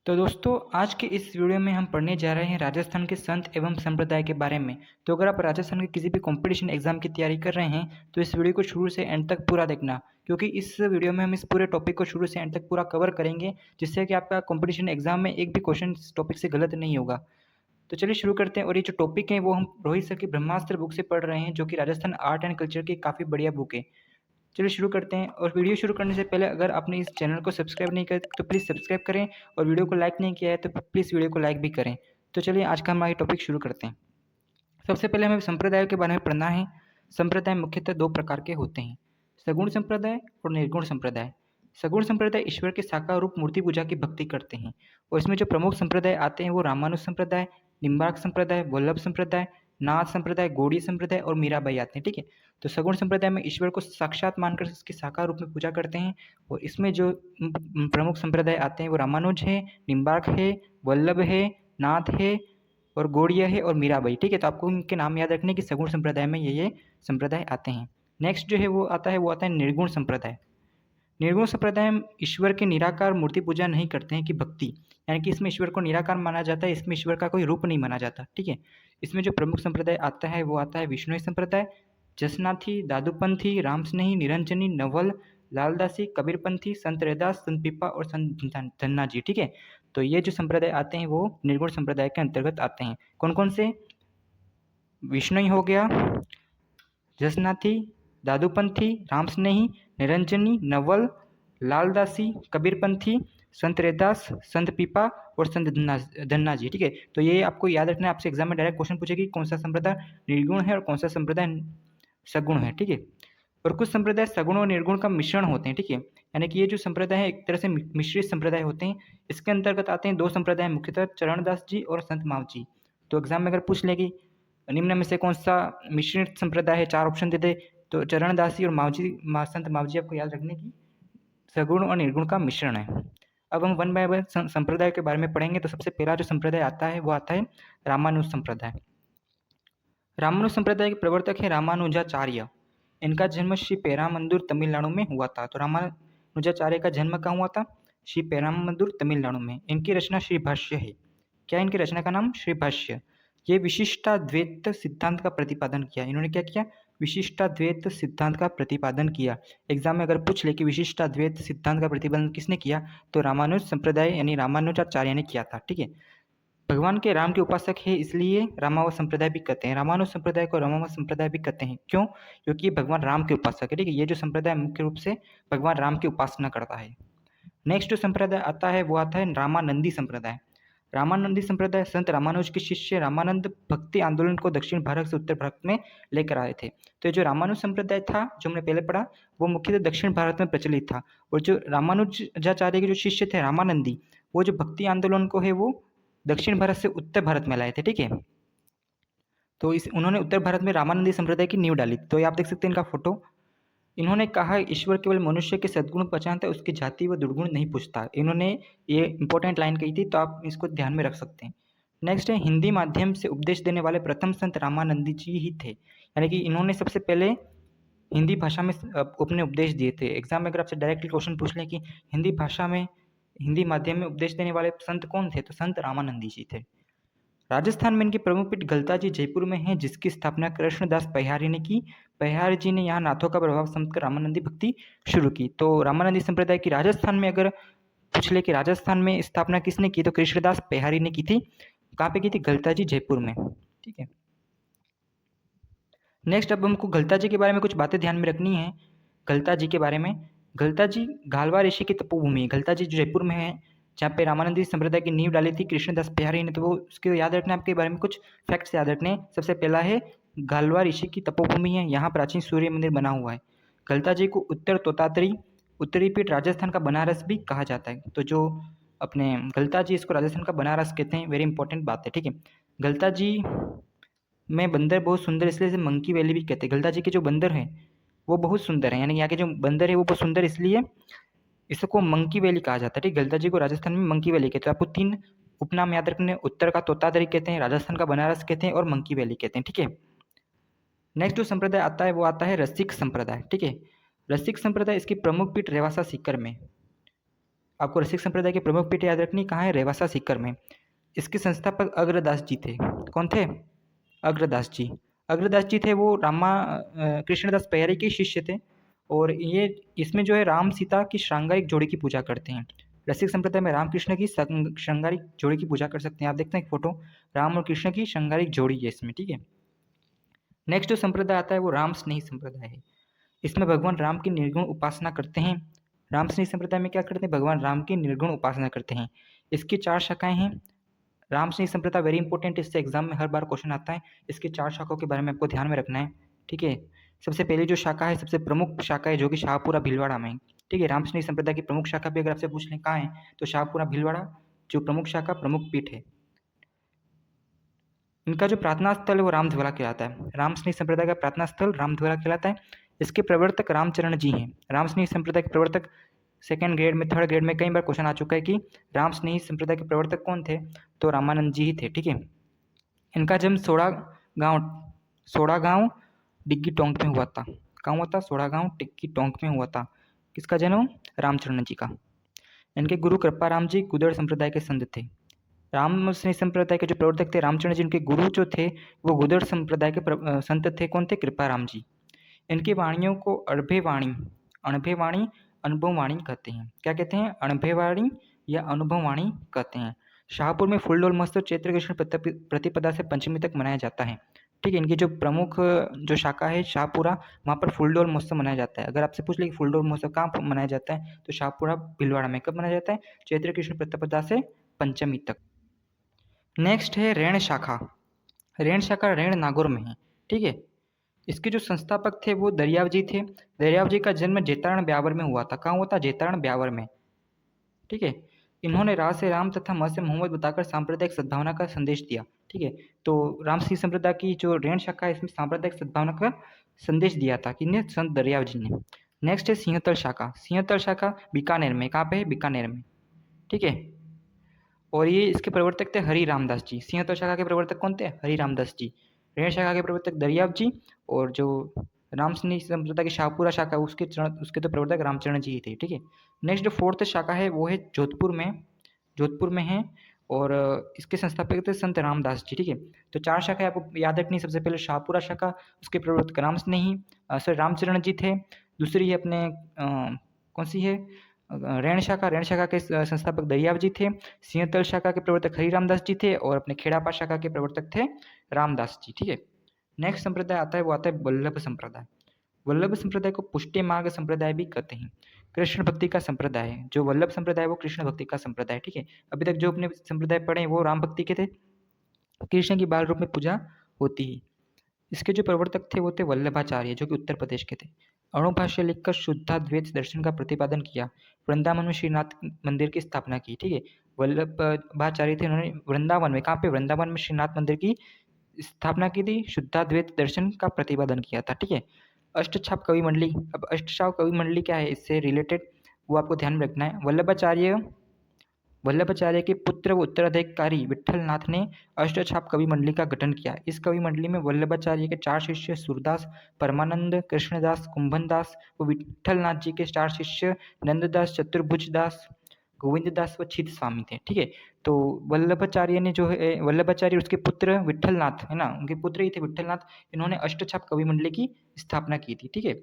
तो दोस्तों आज के इस वीडियो में हम पढ़ने जा रहे हैं राजस्थान के संत एवं संप्रदाय के बारे में। तो अगर आप राजस्थान के किसी भी कंपटीशन एग्जाम की तैयारी कर रहे हैं तो इस वीडियो को शुरू से एंड तक पूरा देखना, क्योंकि इस वीडियो में हम इस पूरे टॉपिक को शुरू से एंड तक पूरा कवर करेंगे, जिससे कि आपका कंपटीशन एग्जाम में एक भी क्वेश्चन इस टॉपिक से गलत नहीं होगा। तो चलिए शुरू करते हैं। और ये जो टॉपिक है वो हम रोहित सर की ब्रह्मास्त्र बुक से पढ़ रहे हैं, जो कि राजस्थान आर्ट एंड कल्चर की काफ़ी बढ़िया बुक है। चलिए शुरू करते हैं। और वीडियो शुरू करने से पहले अगर आपने इस चैनल को सब्सक्राइब नहीं किया तो प्लीज़ सब्सक्राइब करें, और वीडियो को लाइक नहीं किया है तो प्लीज़ वीडियो को लाइक भी करें। तो चलिए आज का हमारा टॉपिक शुरू करते हैं। सबसे पहले हमें संप्रदायों के बारे में पढ़ना है। संप्रदाय मुख्यतः दो प्रकार के होते हैं, सगुण संप्रदाय और निर्गुण संप्रदाय। सगुण संप्रदाय ईश्वर के साकार रूप मूर्ति पूजा की भक्ति करते हैं, और इसमें जो प्रमुख संप्रदाय आते हैं वो रामानुज संप्रदाय, निम्बार्क संप्रदाय, वल्लभ संप्रदाय, नाथ संप्रदाय, गौड़ी संप्रदाय और मीराबाई आते हैं। ठीक है। तो सगुण संप्रदाय में ईश्वर को साक्षात मानकर उसके साकार रूप में पूजा करते हैं, और इसमें जो प्रमुख संप्रदाय आते हैं वो रामानुज है, निम्बार्क है, वल्लभ है, नाथ है और गौड़ीय है और मीराबाई। ठीक है। तो आपको इनके नाम याद रखने की सगुण संप्रदाय में ये संप्रदाय आते हैं। नेक्स्ट जो है वो आता है निर्गुण संप्रदाय। निर्गुण संप्रदाय में ईश्वर के निराकार मूर्ति पूजा नहीं करते हैं कि भक्ति, यानी कि इसमें ईश्वर को निराकार माना जाता है, इसमें ईश्वर का कोई रूप नहीं माना जाता। ठीक है। इसमें जो प्रमुख संप्रदाय आता है वो आता है विष्णु संप्रदाय, जसनाथी, दादूपंथी, रामस्नेही, निरंजनी, नवल, लालदासी, कबीरपंथी, संत रैदास, संत पीपा और संत धन्ना जी। ठीक है। तो ये जो संप्रदाय आते हैं वो निर्गुण संप्रदाय के अंतर्गत आते हैं। कौन कौन से? विष्णु हो गया, जसनाथी, दादूपंथी, रामस्नेही, निरंजनी, नवल, लालदासी, कबीरपंथी, संत रैदास, संत पीपा और संत धन्ना जी। ठीक है। तो ये आपको याद रखना है, आपसे एग्जाम में डायरेक्ट क्वेश्चन पूछेगी कौन सा संप्रदाय निर्गुण है और कौन सा संप्रदाय सगुण है। ठीक है। और कुछ संप्रदाय सगुण और निर्गुण का मिश्रण होते हैं। ठीक है। यानी कि ये जो संप्रदाय है एक तरह से मिश्रित संप्रदाय होते हैं। इसके अंतर्गत आते हैं दो संप्रदाय, मुख्यतः चरणदास जी और संत माव जी। तो एग्जाम में अगर पूछ लेगी निम्न में से कौन सा मिश्रित संप्रदाय है, चार ऑप्शन दे दे तो चरणदासी और मावजी, संत मावजी आपको याद रखने की सगुण और निर्गुण का मिश्रण है। अब हम वन बाय वन संप्रदाय के बारे में पढ़ेंगे। तो सबसे पहला जो संप्रदाय आता है वो आता है रामानुज संप्रदाय। रामानुज संप्रदाय के प्रवर्तक है रामानुजाचार्य। इनका जन्म श्री पेरामंदुर तमिलनाडु में हुआ था। तो रामानुजाचार्य का जन्म कहाँ हुआ था? श्री पेरामंदुर तमिलनाडु में। इनकी रचना श्री भाष्य है। क्या इनकी रचना का नाम? श्री भाष्य। ये विशिष्टाद्वैत सिद्धांत का प्रतिपादन किया। इन्होंने क्या किया? विशिष्टाद्वैत सिद्धांत का प्रतिपादन किया। एग्जाम में अगर पूछ ले कि विशिष्टाद्वैत सिद्धांत का प्रतिपादन किसने किया, तो रामानुज संप्रदाय यानी रामानुजाचार्य ने किया था। ठीक है। भगवान के राम के उपासक है, इसलिए रामावत संप्रदाय भी कहते हैं। रामानुज संप्रदाय को रामावत संप्रदाय भी कहते हैं। क्यों? क्योंकि ये भगवान राम के उपासक है। ठीक है। ये जो संप्रदाय मुख्य रूप से भगवान राम की उपासना करता है। नेक्स्ट जो संप्रदाय आता है वो आता है रामानंदी संप्रदाय। रामानंदी संप्रदाय संत रामानुज के शिष्य रामानंद भक्ति आंदोलन को दक्षिण भारत से उत्तर भारत में लेकर आए थे। तो ये जो रामानुज संप्रदाय था जो हमने पहले पढ़ा वो मुख्यतः दक्षिण भारत में प्रचलित था, और जो रामानुजाचार्य के जो शिष्य थे रामानंदी, वो जो भक्ति आंदोलन को है वो दक्षिण भारत से उत्तर भारत में लाए थे। ठीक है। तो उन्होंने उत्तर भारत में रामानंदी संप्रदाय की नींव डाली। तो ये आप देख सकते हैं इनका फोटो। इन्होंने कहा ईश्वर केवल मनुष्य के सद्गुण पहचानता है, उसकी जाति व दुर्गुण नहीं पूछता। इन्होंने ये इंपॉर्टेंट लाइन कही थी, तो आप इसको ध्यान में रख सकते हैं। नेक्स्ट है हिंदी माध्यम से उपदेश देने वाले प्रथम संत रामानंदी जी ही थे। यानी कि इन्होंने सबसे पहले हिंदी भाषा में अपने उपदेश दिए थे। एग्जाम में अगर आपसे डायरेक्टली क्वेश्चन पूछ लें कि हिंदी भाषा में हिंदी माध्यम में उपदेश देने वाले संत कौन थे, तो संत रामानंदी जी थे। राजस्थान में इनकी प्रमुख पीठ गलता जी जयपुर में है, जिसकी स्थापना कृष्णदास पहियारी ने की। पहियारी जी ने यहाँ नाथों का प्रभाव समझकर रामानंदी भक्ति शुरू की। तो रामानंदी संप्रदाय की राजस्थान में अगर पूछ ले कि राजस्थान में स्थापना किसने की, तो कृष्णदास पहियारी ने की थी। कहाँ पे की थी? गलता जी जयपुर में। ठीक है। नेक्स्ट अब हमको गलता जी के बारे में कुछ बातें ध्यान में रखनी है। गलता जी के बारे में, गलता जी गालवा ऋषि की तपोभूमि है। गलता जी जो जयपुर में है, जहाँ पे रामानंदी संप्रदाय की नींव डाली थी कृष्णदास पहियारी ने, तो वो उसके याद रखना है। आपके बारे में कुछ फैक्ट्स याद रखने हैं। सबसे पहला है गालवा ऋषि की तपोभूमि है, यहाँ प्राचीन सूर्य मंदिर बना हुआ है। गलता जी को उत्तर तोतातरी, उत्तरी पीठ राजस्थान का बनारस भी कहा जाता है। तो जो अपने गलता जी, इसको राजस्थान का बनारस कहते हैं। वेरी इंपॉर्टेंट बात है। ठीक है। गलता जी में बंदर बहुत सुंदर, इसलिए इसे मंकी वैली भी कहते हैं। गलता जी के जो बंदर हैं वो बहुत सुंदर है, यानी यहाँ के जो बंदर है वो बहुत सुंदर, इसलिए इसको मंकी वैली कहा जाता है। ठीक। गलता जी को राजस्थान में मंकी वैली कहते हैं। आपको तीन उपनाम याद रखने, उत्तर का तोतातरी कहते हैं, राजस्थान का बनारस कहते हैं और मंकी वैली कहते हैं। ठीक है। नेक्स्ट जो संप्रदाय आता है वो आता है रसिक संप्रदाय। ठीक है। रसिक संप्रदाय, इसकी प्रमुख पीठ रेवासा सीकर में। आपको रसिक संप्रदाय की प्रमुख पीठ याद रखनी कहाँ है, रेवासा सीकर में। इसके संस्थापक अग्रदास जी थे। कौन थे? अग्रदास जी। अग्रदास जी थे वो कृष्णदास पयरी के शिष्य थे और ये इसमें जो है राम सीता की श्रृंगारिक जोड़ी की पूजा करते हैं। रसिक संप्रदाय में राम कृष्ण की श्रृंगारिक जोड़ी की पूजा कर सकते हैं। आप देखते हैं एक फोटो, राम और कृष्ण की श्रृंगारिक जोड़ी है इसमें, ठीक है। नेक्स्ट जो संप्रदाय आता है वो राम स्नेही संप्रदाय है। इसमें भगवान राम की निर्गुण उपासना करते हैं। राम स्नेही संप्रदाय में क्या करते हैं, भगवान राम की निर्गुण उपासना करते हैं। इसकी 4 शाखाएं हैं। राम स्नेही संप्रदाय वेरी इंपॉर्टेंट, इससे एग्जाम में हर बार क्वेश्चन आता है। इसके 4 शाखाओं के बारे में आपको ध्यान में रखना है, ठीक है। सबसे पहली जो शाखा है, सबसे प्रमुख शाखा है जो कि शाहपुरा भीलवाड़ा में है, ठीक है। राम स्नेही संप्रदाय की प्रमुख शाखा भी अगर आपसे पूछ लें कहाँ है, तो शाहपुरा भीलवाड़ा जो प्रमुख शाखा प्रमुख पीठ है। इनका जो प्रार्थना स्थल है वो रामध्वला कहलाता है। राम स्नेही संप्रदाय का प्रार्थना स्थल रामध्वला कहलाता है। इसके प्रवर्तक रामचरण जी हैं। राम स्नेही संप्रदाय के प्रवर्तक सेकेंड ग्रेड में, थर्ड ग्रेड में कई बार क्वेश्चन आ चुका है कि राम स्नेही संप्रदाय के प्रवर्तक कौन थे, तो रामानंद जी ही थे, ठीक है। इनका जन्म सोड़ा गांव डिग्गी टोंक में हुआ था। कहाँ हुआ था? सोड़ा गांव डिग्गी टोंक में हुआ था। किसका जन्म? रामचरण जी का। इनके गुरु कृपाराम जी गुदड़ संप्रदाय के संत थे। राम स्नेही संप्रदाय के जो प्रवर्तक थे रामचरण जी, इनके गुरु जो थे वो गुदड़ संप्रदाय के संत थे। कौन थे? कृपाराम जी। इनकी वाणियों को अणभे वाणी, अनुभव वाणी कहते हैं। क्या कहते हैं? अणभे वाणी या अनुभव वाणी कहते हैं। शाहपुर में फूलडोल महोत्सव चैत्र कृष्ण प्रतिपदा से पंचमी तक मनाया जाता है, ठीक है। इनकी जो प्रमुख जो शाखा है शाहपुरा, वहाँ पर फूलडोल महोत्सव मनाया जाता है। अगर आपसे पूछ ले कि फूलडोल महोत्सव कहाँ मनाया जाता है, तो शाहपुरा भीलवाड़ा में। कब मनाया जाता है? चैत्र कृष्ण प्रतिपदा से पंचमी तक। नेक्स्ट है रेण शाखा। रेण शाखा रेण नागौर में है, ठीक है। इसके जो संस्थापक थे वो दरियाव जी थे। दरियाव जी का जन्म जेतारण ब्यावर में हुआ था। कहाँ हुआ था? जेतारण ब्यावर में, ठीक है। इन्होंने रा से राम तथा म से मोहम्मद बताकर सांप्रदायिक सद्भावना का संदेश दिया, ठीक है। तो राम सिंह संप्रदाय की जो रेण शाखा है इसमें सांप्रदायिक सद्भावना का संदेश दिया था, किसने? संत दरियाव जी ने। नेक्स्ट है सिंहतल शाखा। सिंहतल शाखा बीकानेर में। कहाँ पे है? बीकानेर में, ठीक है। और ये इसके प्रवर्तक थे हरि रामदास जी। सिंहतल शाखा के प्रवर्तक कौन थे? हरि रामदास जी। रेण शाखा के प्रवर्तक दरियाव जी, और जो राम स्नेही संप्रदाय की शाहपुरा शाखा उसके तो प्रवर्तक रामचरण जी ही थे, ठीक है। नेक्स्ट जो फोर्थ शाखा है वो है जोधपुर में है, और इसके संस्थापक थे संत रामदास जी, ठीक है। तो 4 शाखाएं आपको याद रखनी। सबसे पहले शाहपुरा शाखा, उसके प्रवर्तक रामचरण जी थे। दूसरी है अपने कौन सी है? रेण शाखा के संस्थापक दरियाव जी थे। सिंहतल शाखा के प्रवर्तक हरि रामदास जी थे, और अपने खेड़ापा शाखा के प्रवर्तक थे रामदास जी, ठीक है। नेक्स्ट संप्रदाय आता है वो आता है वल्लभ संप्रदाय। वल्लभ संप्रदाय को पुष्टि मार्ग संप्रदाय भी कहते हैं। कृष्ण भक्ति का संप्रदाय है। जो वल्लभ संप्रदाय है वो कृष्ण भक्ति का संप्रदाय है, ठीक है। अभी तक जो अपने संप्रदाय पढ़े वो राम भक्ति के थे, कृष्ण की बाल रूप में पूजा होती है। इसके जो प्रवर्तक थे वो थे वल्लभाचार्य, जो कि उत्तर प्रदेश के थे। अणुभाष्य लिखकर शुद्धाद्वैत दर्शन का प्रतिपादन किया। वृंदावन में श्रीनाथ मंदिर की स्थापना की, ठीक है। वल्लभाचार्य थे, उन्होंने वृंदावन में, कहाँ पे? वृंदावन में श्रीनाथ मंदिर की स्थापना की थी, शुद्धाद्वैत दर्शन का प्रतिपादन किया था, ठीक है। अष्टछाप कवि मंडली। अब अष्टछाप कवि मंडली क्या है, इससे रिलेटेड वो आपको ध्यान में रखना है। वल्लभाचार्य के पुत्र व उत्तराधिकारी विट्ठलनाथ ने अष्टछाप कवि मंडली का गठन किया। इस कवि मंडली में वल्लभाचार्य के 4 शिष्य सूरदास, परमानंद, कृष्णदास, कुंभनदास व विट्ठलनाथ जी के 4 शिष्य नंददास, चतुर्भुजदास, गोविंददास व छिद स्वामी थे, ठीक है। तो वल्लभाचार्य ने जो है, वल्लभाचार्य उसके पुत्र विट्ठलनाथ है ना, उनके पुत्र ही थे विट्ठलनाथ, इन्होंने अष्टछाप कवि मंडली की स्थापना की थी, ठीक है।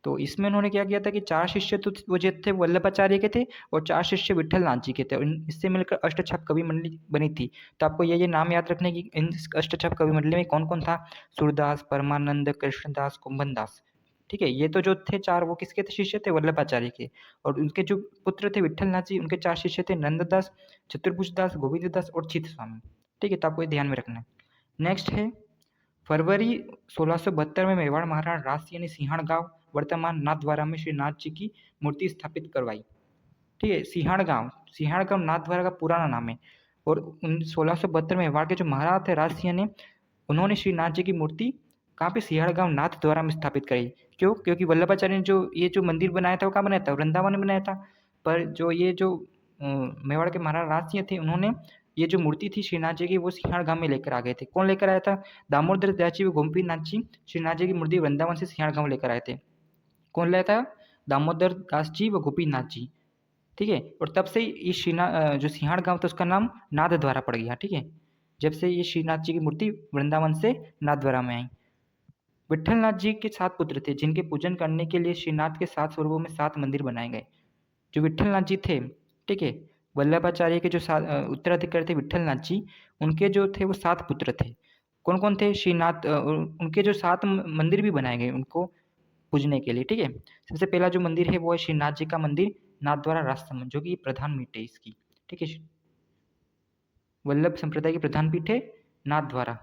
तो इसमें उन्होंने क्या किया था कि 4 शिष्य तो वो जो थे वल्लभाचार्य के थे, और 4 शिष्य विट्ठलनाथ जी के थे, और इससे मिलकर अष्टछाप कवि मंडली बनी थी। तो आपको ये नाम याद रखने की, इन अष्टछाप कवि मंडली में कौन कौन था? सूरदास, परमानंद, कृष्णदास, कुंभनदास, ठीक है। ये तो जो थे 4 वो किसके थे? शिष्य थे वल्लभाचार्य के। और उनके जो पुत्र थे विट्ठलनाथ जी, उनके 4 शिष्य थे नंददास, चतुर्भुजदास, गोविंददास और छिद स्वामी, ठीक है। तो आपको ये ध्यान में रखना है। नेक्स्ट है फरवरी 1672 में मेवाड़ महाराणा राजसिंह ने सिंहण गांव वर्तमान नाथद्वारा में श्री नाथ जी की मूर्ति स्थापित करवाई, ठीक है। सिंहण गांव नाथद्वारा का पुराना नाम है। और 1672 में मेवाड़ के जो महाराज थे राजसिंह ने, उन्होंने श्री नाथ जी की मूर्ति कहाँ पे? सिंहण गांव नाथद्वारा में स्थापित करी। क्यों? क्योंकि वल्लभाचार्य ने जो मंदिर बनाया था वो कहाँ बनाया था? वृंदावन में बनाया था। पर जो मेवाड़ के महाराज राजसिंह थे, उन्होंने ये जो मूर्ति थी श्रीनाथ जी की वो सिंहण गांव में लेकर आ गए थे। कौन लेकर आया था? दामोदर दास जी व गोपीनाथ जी श्रीनाथ जी की मूर्ति वृंदावन से सिंहण गांव लेकर आए थे। कौन लाया था? दामोदर दास जी व गोपीनाथ जी ठीक है। और तब से ये जो सिंहाड़ गांव था उसका नाम नाथद्वारा पड़ गया, ठीक है, जब से ये श्रीनाथ जी की मूर्ति वृंदावन से नाथद्वारा में आई। विट्ठलनाथ जी के 7 पुत्र थे जिनके पूजन करने के लिए श्रीनाथ के 7 स्वरूपों में 7 मंदिर बनाए गए। जो विट्ठलनाथ जी थे, ठीक है, वल्लभाचार्य के जो उत्तराधिकारी थे विट्ठलनाथ जी, उनके जो थे वो 7 पुत्र थे। कौन कौन थे? श्रीनाथ, उनके जो 7 मंदिर भी बनाए गए उनको पूजने के लिए, ठीक है। सबसे पहला जो मंदिर है वो है श्रीनाथ जी का मंदिर नाथद्वारा राजसमंद, जो कि प्रधान पीठ है इसकी, ठीक है। वल्लभ संप्रदाय की प्रधान पीठ है नाथद्वारा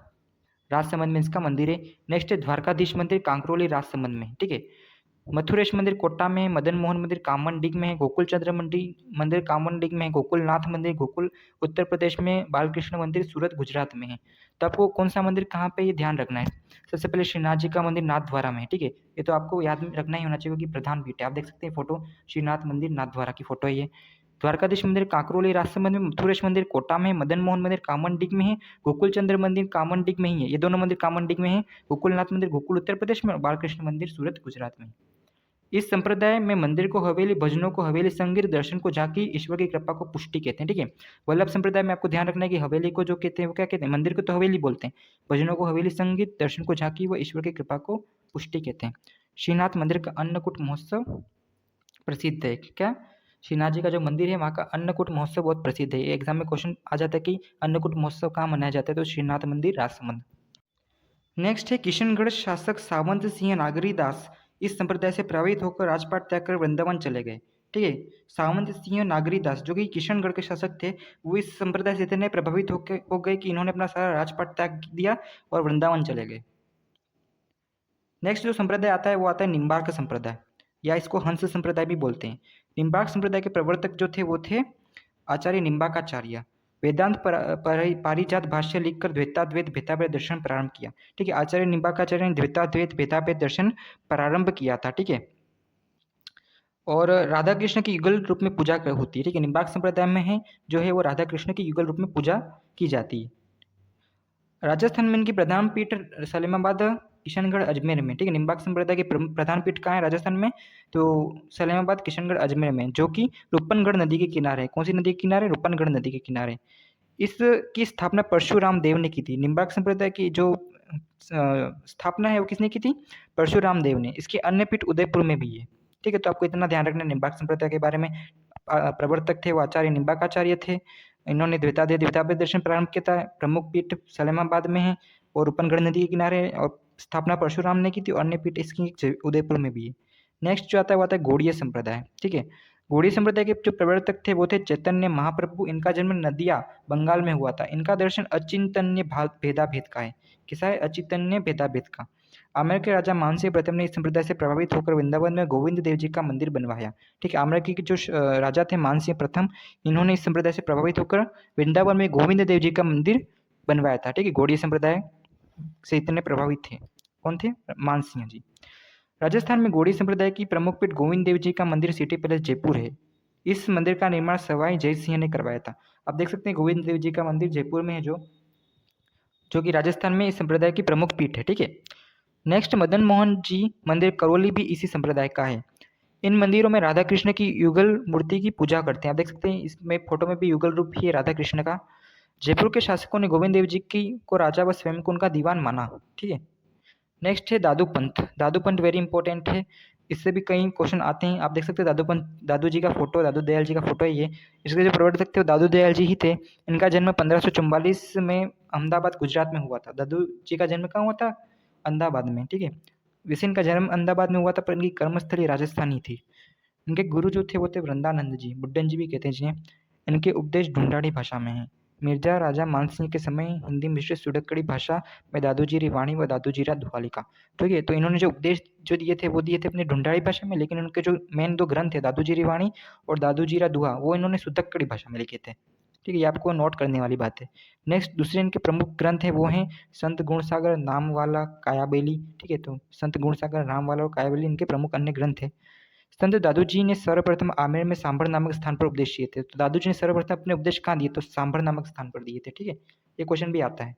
राजसमंद में इसका मंदिर है। नेक्स्ट है द्वारकाधीश मंदिर कांकरोली राजसमंद में, ठीक है। मथुरेश मंदिर कोटा में है। मदन मोहन मंदिर कामनडिग में है। गोकुल चंद्र मंदिर कामनडिग में है। गोकुलनाथ मंदिर गोकुल उत्तर प्रदेश में। बालकृष्ण मंदिर सूरत गुजरात में है। तो आपको कौन सा मंदिर कहाँ पे ये ध्यान रखना है। सबसे पहले श्रीनाथ जी का मंदिर नाथद्वारा में है, ठीक है। ये तो आपको याद रखना ही होना चाहिए क्योंकि प्रधान पीठ है। आप देख सकते हैं फोटो, श्रीनाथ मंदिर नाथद्वारा की फोटो है ये। द्वारकाधीश मंदिर कांकरोली राजसमंद में। मथुरेश मंदिर कोटा में। मदन मोहन मंदिर कामनडिग में है। गोकुल चंद्र मंदिर कामनडिग में ही है। ये दोनों मंदिर कामनडिग में है। गोकुलनाथ मंदिर गोकुल उत्तर प्रदेश में और बालकृष्ण मंदिर सूरत गुजरात में। इस संप्रदाय में मंदिर को हवेली, भजनों को हवेली, संगीत, दर्शन को झांकी, ईश्वर की कृपा को पुष्टि कहते हैं, ठीक है। वल्लभ संप्रदाय में आपको ध्यान रखना है कि हवेली को जो कहते हैं वो क्या कहते हैं, मंदिर को तो हवेली बोलते हैं, भजनों को हवेली, संगीत, दर्शन को झांकी व ईश्वर की कृपा को पुष्टि कहते हैं। श्रीनाथ मंदिर का अन्नकूट महोत्सव प्रसिद्ध है। क्या? श्रीनाथ जी का जो मंदिर है वहाँ का अन्नकूट महोत्सव बहुत प्रसिद्ध है। एग्जाम में क्वेश्चन आ जाता है कि अन्नकूट महोत्सव कहाँ मनाया जाता है, तो श्रीनाथ मंदिर राजसमंद। नेक्स्ट है किशनगढ़ शासक सावंत सिंह नागरीदास इस संप्रदाय से प्रभावित होकर राजपाट त्याग कर वृंदावन चले गए, ठीक है। सावंत सिंह नागरीदास जो कि किशनगढ़ के शासक थे, वो इस संप्रदाय से इतने प्रभावित हो गए कि इन्होंने अपना सारा राजपाट त्याग दिया और वृंदावन चले गए। नेक्स्ट जो संप्रदाय आता है वो आता है निम्बार्क संप्रदाय, या इसको हंस संप्रदाय भी बोलते हैं। निम्बार्क संप्रदाय के प्रवर्तक जो थे वो थे आचार्य निम्बार्काचार्य। वेदांत पारिजात भाष्य लिखकर द्वैताद्वैत भेदाभेद दर्शन प्रारंभ किया, ठीक है। आचार्य निम्बार्काचार्य ने द्वैताद्वैत भेदाभेद दर्शन प्रारंभ किया था, ठीक है। और राधा कृष्ण की युगल रूप में पूजा होती है, ठीक है। निम्बार्क संप्रदाय में है जो है वो राधा कृष्ण की युगल रूप में पूजा की जाती है। राजस्थान में इनकी प्रधान पीठ सलेमाबाद, किशनगढ़, अजमेर में, ठीक है। निम्बार्क संप्रदाय की प्रधान पीठ कहाँ है राजस्थान में, तो सलेमाबाद, किशनगढ़, अजमेर में, जो कि रूपनगढ़ नदी के किनारे है। कौन सी नदी के किनारे? रूपनगढ़ नदी के किनारे। इसकी स्थापना परशुराम देव ने की थी। निम्बार्क संप्रदाय की जो स्थापना है वो किसने की थी? परशुराम देव ने। इसके अन्य पीठ उदयपुर में भी है, ठीक है। तो आपको इतना ध्यान रखना है निम्बार्क संप्रदाय के बारे में। प्रवर्तक थे वो आचार्य निम्बार्काचार्य थे। इन्होंने द्वैताद्वैत दर्शन प्रारंभ किया था। प्रमुख पीठ सलेमाबाद में है और रूपनगढ़ नदी के किनारे है और स्थापना परशुराम ने की थी और अन्य पीठ इसकी उदयपुर में भी है। नेक्स्ट जो आता है वो आता है गौड़ीय संप्रदाय, ठीक है। गौड़ीय संप्रदाय के जो प्रवर्तक थे वो थे चैतन्य महाप्रभु। इनका जन्म नदिया बंगाल में हुआ था। इनका दर्शन अचिंतन्य भेदाभेद का है। किसा है? अचिंतन्य भेदाभेद का। आमेर के राजा मानसिंह प्रथम ने इस संप्रदाय से प्रभावित होकर वृंदावन में गोविंद देव जी का मंदिर बनवाया, ठीक है। आमेर के जो राजा थे मानसिंह प्रथम, इन्होंने इस संप्रदाय से प्रभावित होकर वृंदावन में गोविंद देव जी का मंदिर बनवाया था, ठीक है। गौड़ीय संप्रदाय से इतने प्रभावित थे। कौन थे? मानसिंह जी। राजस्थान में गौड़ीय संप्रदाय की प्रमुख पीठ गोविंद देव जी का मंदिर सिटी पैलेस जयपुर है। इस मंदिर का निर्माण सवाई जय सिंह ने करवाया था। आप देख सकते हैं गोविंद देव जी का मंदिर जयपुर में है, जो कि राजस्थान में इस संप्रदाय की प्रमुख पीठ है, ठीक है। नेक्स्ट मदन मोहन जी मंदिर करौली भी इसी संप्रदाय का है। इन मंदिरों में राधा कृष्ण की युगल मूर्ति की पूजा करते हैं। आप देख सकते हैं इसमें फोटो में भी युगल रूप ही है राधा कृष्ण का। जयपुर के शासकों ने गोविंद देव जी की को राजा व स्वयं को उनका दीवान माना, ठीक है। नेक्स्ट है दादू पंथ। दादू पंथ वेरी इंपॉर्टेंट है, इससे भी कई क्वेश्चन आते हैं। आप देख सकते हैं दादू पंथ, दादू जी का फोटो, दादू दयाल जी का फोटो है ये। इसके जो प्रवर्तक थे वो दादू दयाल जी ही थे। इनका जन्म 1544 में अहमदाबाद गुजरात में हुआ था। दादू जी का जन्म कहाँ हुआ था? अहमदाबाद में, ठीक है। वैसे इनका जन्म अहमदाबाद में हुआ था पर इनकी कर्मस्थली राजस्थान ही थी। इनके गुरु जो थे वो थे वृंदानंद जी, बुड्ढन जी भी कहते हैं जिन्हें। इनके उपदेश ढूंढाड़ी भाषा में है। मिर्जा राजा मानसिंह के समय हिंदी मिश्रित सुडक्कड़ी भाषा में दादूजीरी वाणी व दादूजीरा धुआलिका, ठीक है। तो इन्होंने जो उपदेश जो दिए थे वो दिए थे अपनी ढूंढाड़ी भाषा में, लेकिन उनके जो मेन 2 ग्रंथ थे दादूजीरी वाणी और दादूजीरा दुआ, वो इन्होंने सुडक्कड़ी भाषा में लिखे थे, ठीक है। ये आपको नोट करने वाली बात है। नेक्स्ट दूसरे इनके प्रमुख ग्रंथ है वो हैं संत गुणसागर, नामवाला, कायाबेली, ठीक है। तो संत गुणसागर, नामवाला और कायाबेली इनके प्रमुख अन्य ग्रंथ है। संत दादूजी ने सर्वप्रथम आमेर में सांभर नामक स्थान पर उपदेश दिए थे। तो दादूजी ने सर्वप्रथम अपने उपदेश कहाँ दिए? तो सांभर नामक स्थान पर दिए थे, ठीक है। ये क्वेश्चन भी आता है।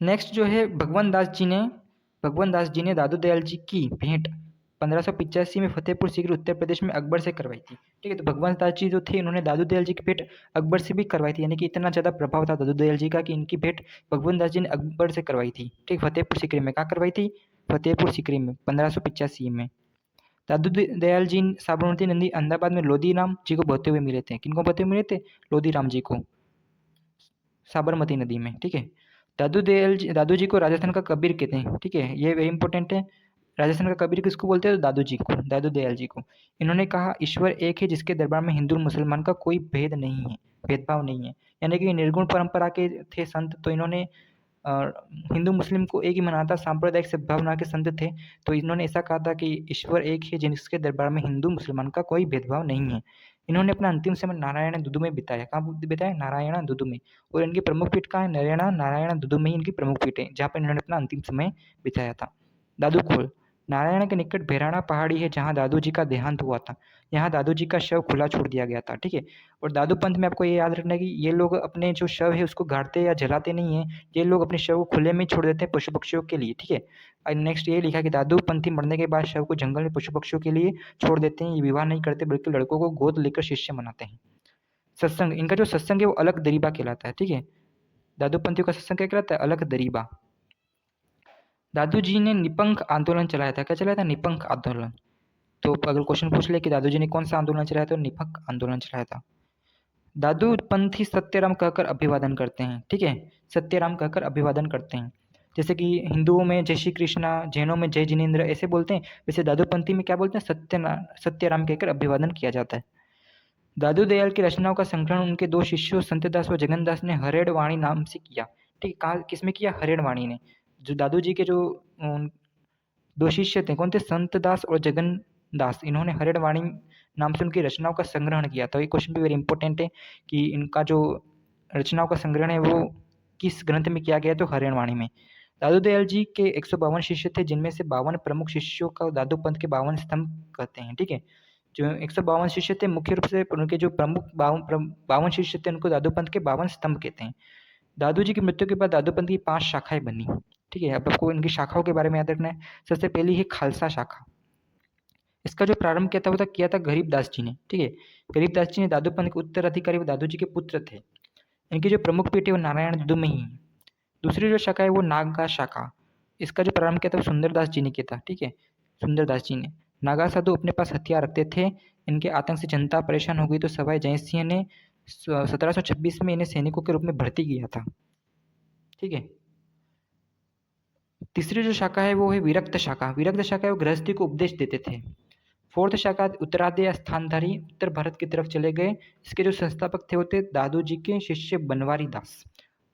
नेक्स्ट जो है भगवान दास जी ने दादू दयाल जी की भेंट 1585 में फतेहपुर सीकरी उत्तर प्रदेश में अकबर से करवाई थी। ठीक है, तो भगवंत दास जी जो थे इन्होंने दादू दयाल जी की भेंट अकबर से भी करवाई थी, यानी कि इतना ज़्यादा प्रभाव था दादू दयाल जी का कि इनकी भेंट भगवंत दास जी ने अकबर से करवाई थी। ठीक, फतेहपुर सीकरी में कहाँ करवाई थी? फतेहपुर सीकरी में 1585 में। दादू दयाल जी साबरमती नदी अहमदाबाद में लोधी राम जी को बहते हुए मिले थे। किनको बहते हुए मिले थे? लोधी राम जी को, साबरमती नदी में। ठीक है, दादू जी को राजस्थान का कबीर कहते हैं। ठीक है, ये वेरी इंपॉर्टेंट है। राजस्थान का कबीर किसको बोलते हैं? तो दादू जी को, दादू दयाल जी को। इन्होंने कहा ईश्वर एक है जिसके दरबार में हिंदू मुसलमान का कोई भेद नहीं है, भेदभाव नहीं है। यानी कि निर्गुण परंपरा के थे संत, तो इन्होंने हिंदू मुस्लिम को एक ही माना, सांप्रदायिक सद्भावना के संत थे। तो इन्होंने ऐसा कहा था कि ईश्वर एक है जिसके दरबार में हिंदू मुसलमान का कोई भेदभाव नहीं है। इन्होंने अपना अंतिम समय नारायण दुदू में बिताया। कहाँ बिताया? नारायण दुदू में। और इनकी प्रमुख पीठ कहाँ है? नारायण दुदू में ही इनकी प्रमुख पीठ है, जहाँ पर इन्होंने अपना अंतिम समय बिताया था। दादू खोल नारायण के निकट भैराणा पहाड़ी है जहाँ दादू जी का देहांत हुआ था। यहाँ दादू जी का शव खुला छोड़ दिया गया था। ठीक है, और दादू पंथ में आपको ये याद रखना है कि ये लोग अपने जो शव है उसको गाड़ते या जलाते नहीं है, ये लोग अपने शव को खुले में छोड़ देते हैं पशु पक्षियों के लिए। ठीक है, और नेक्स्ट ये लिखा कि दादू पंथी मरने के बाद शव को जंगल में पशु पक्षियों के लिए छोड़ देते हैं। ये विवाह नहीं करते बल्कि लड़कों को गोद लेकर शिष्य मनाते हैं। सत्संग, इनका जो सत्संग है वो अलग दरीबा कहलाता है। ठीक है, दादू पंथियों का सत्संग क्या कहलाता है? अलग दरीबा। दादू जी ने निपंख आंदोलन चलाया था। क्या चलाया था? निपंख आंदोलन। तो अगर क्वेश्चन पूछ ले कि दादू जी ने कौन सा आंदोलन चलाया था? तो निपंख आंदोलन चलाया था। दादू पंथी सत्यराम कहकर अभिवादन करते हैं। ठीक है, सत्यराम कहकर अभिवादन करते हैं। जैसे कि हिंदुओं में जय श्री कृष्णा, जैनों में जय जिनेन्द्र ऐसे बोलते हैं, वैसे दादू पंथी में क्या बोलते हैं? सत्यराम कहकर अभिवादन किया जाता है। दादू दयाल की रचनाओं का संग्रहण उनके दो शिष्यों संतदास व जगन्नदास ने हरेड़ वाणी नाम से किया। ठीक है, कहाँ किसमें किया? हरेड़ वाणी ने। जो दादू जी के जो दो शिष्य थे, कौन थे? संतदास और जगन्नदास। इन्होंने हरेड़ वाणी नाम से उनकी रचनाओं का संग्रहण किया। तो ये क्वेश्चन भी वेरी इंपॉर्टेंट है कि इनका जो रचनाओं का संग्रहण है वो किस ग्रंथ में किया गया? तो हरेड़ वाणी में। दादू दयाल जी के 152 शिष्य थे, जिनमें से 52 प्रमुख शिष्यों का दादू पंथ के 52 स्तंभ कहते हैं। ठीक है, जो 152 शिष्य थे, मुख्य रूप से उनके जो प्रमुख 52 शिष्य थे उनको दादू पंथ के 52 स्तंभ कहते हैं। दादू जी की मृत्यु के बाद दादू पंथ की 5 शाखाएं बनी। ठीक है, अब आपको इनकी शाखाओं के बारे में याद रखना है। सबसे पहली है खालसा शाखा। इसका जो प्रारंभ किया था गरीबदास जी ने। ठीक है, गरीबदास जी ने दादू पंथ के उत्तराधिकारी व दादू जी के पुत्र थे। इनकी जो प्रमुख पीठ है वो नारायण दुदू में ही है। दूसरी जो शाखा है वो नागा शाखा। इसका जो प्रारंभ किया था वो सुंदरदास जी ने किया था। ठीक है, सुंदरदास जी ने। नागा साधु अपने पास हथियार रखते थे। इनके आतंक से जनता परेशान हो गई तो सवाई जय सिंह ने 1726 में इन्हें सैनिकों के रूप में भर्ती किया था। ठीक है, तीसरी जो शाखा है वो है विरक्त शाखा। विरक्त शाखा है वो गृहस्थी को उपदेश देते थे। फोर्थ शाखा उत्तरादय स्थानधारी उत्तर भारत की तरफ चले गए। इसके जो संस्थापक थे वो थे दादू जी के शिष्य बनवारी दास।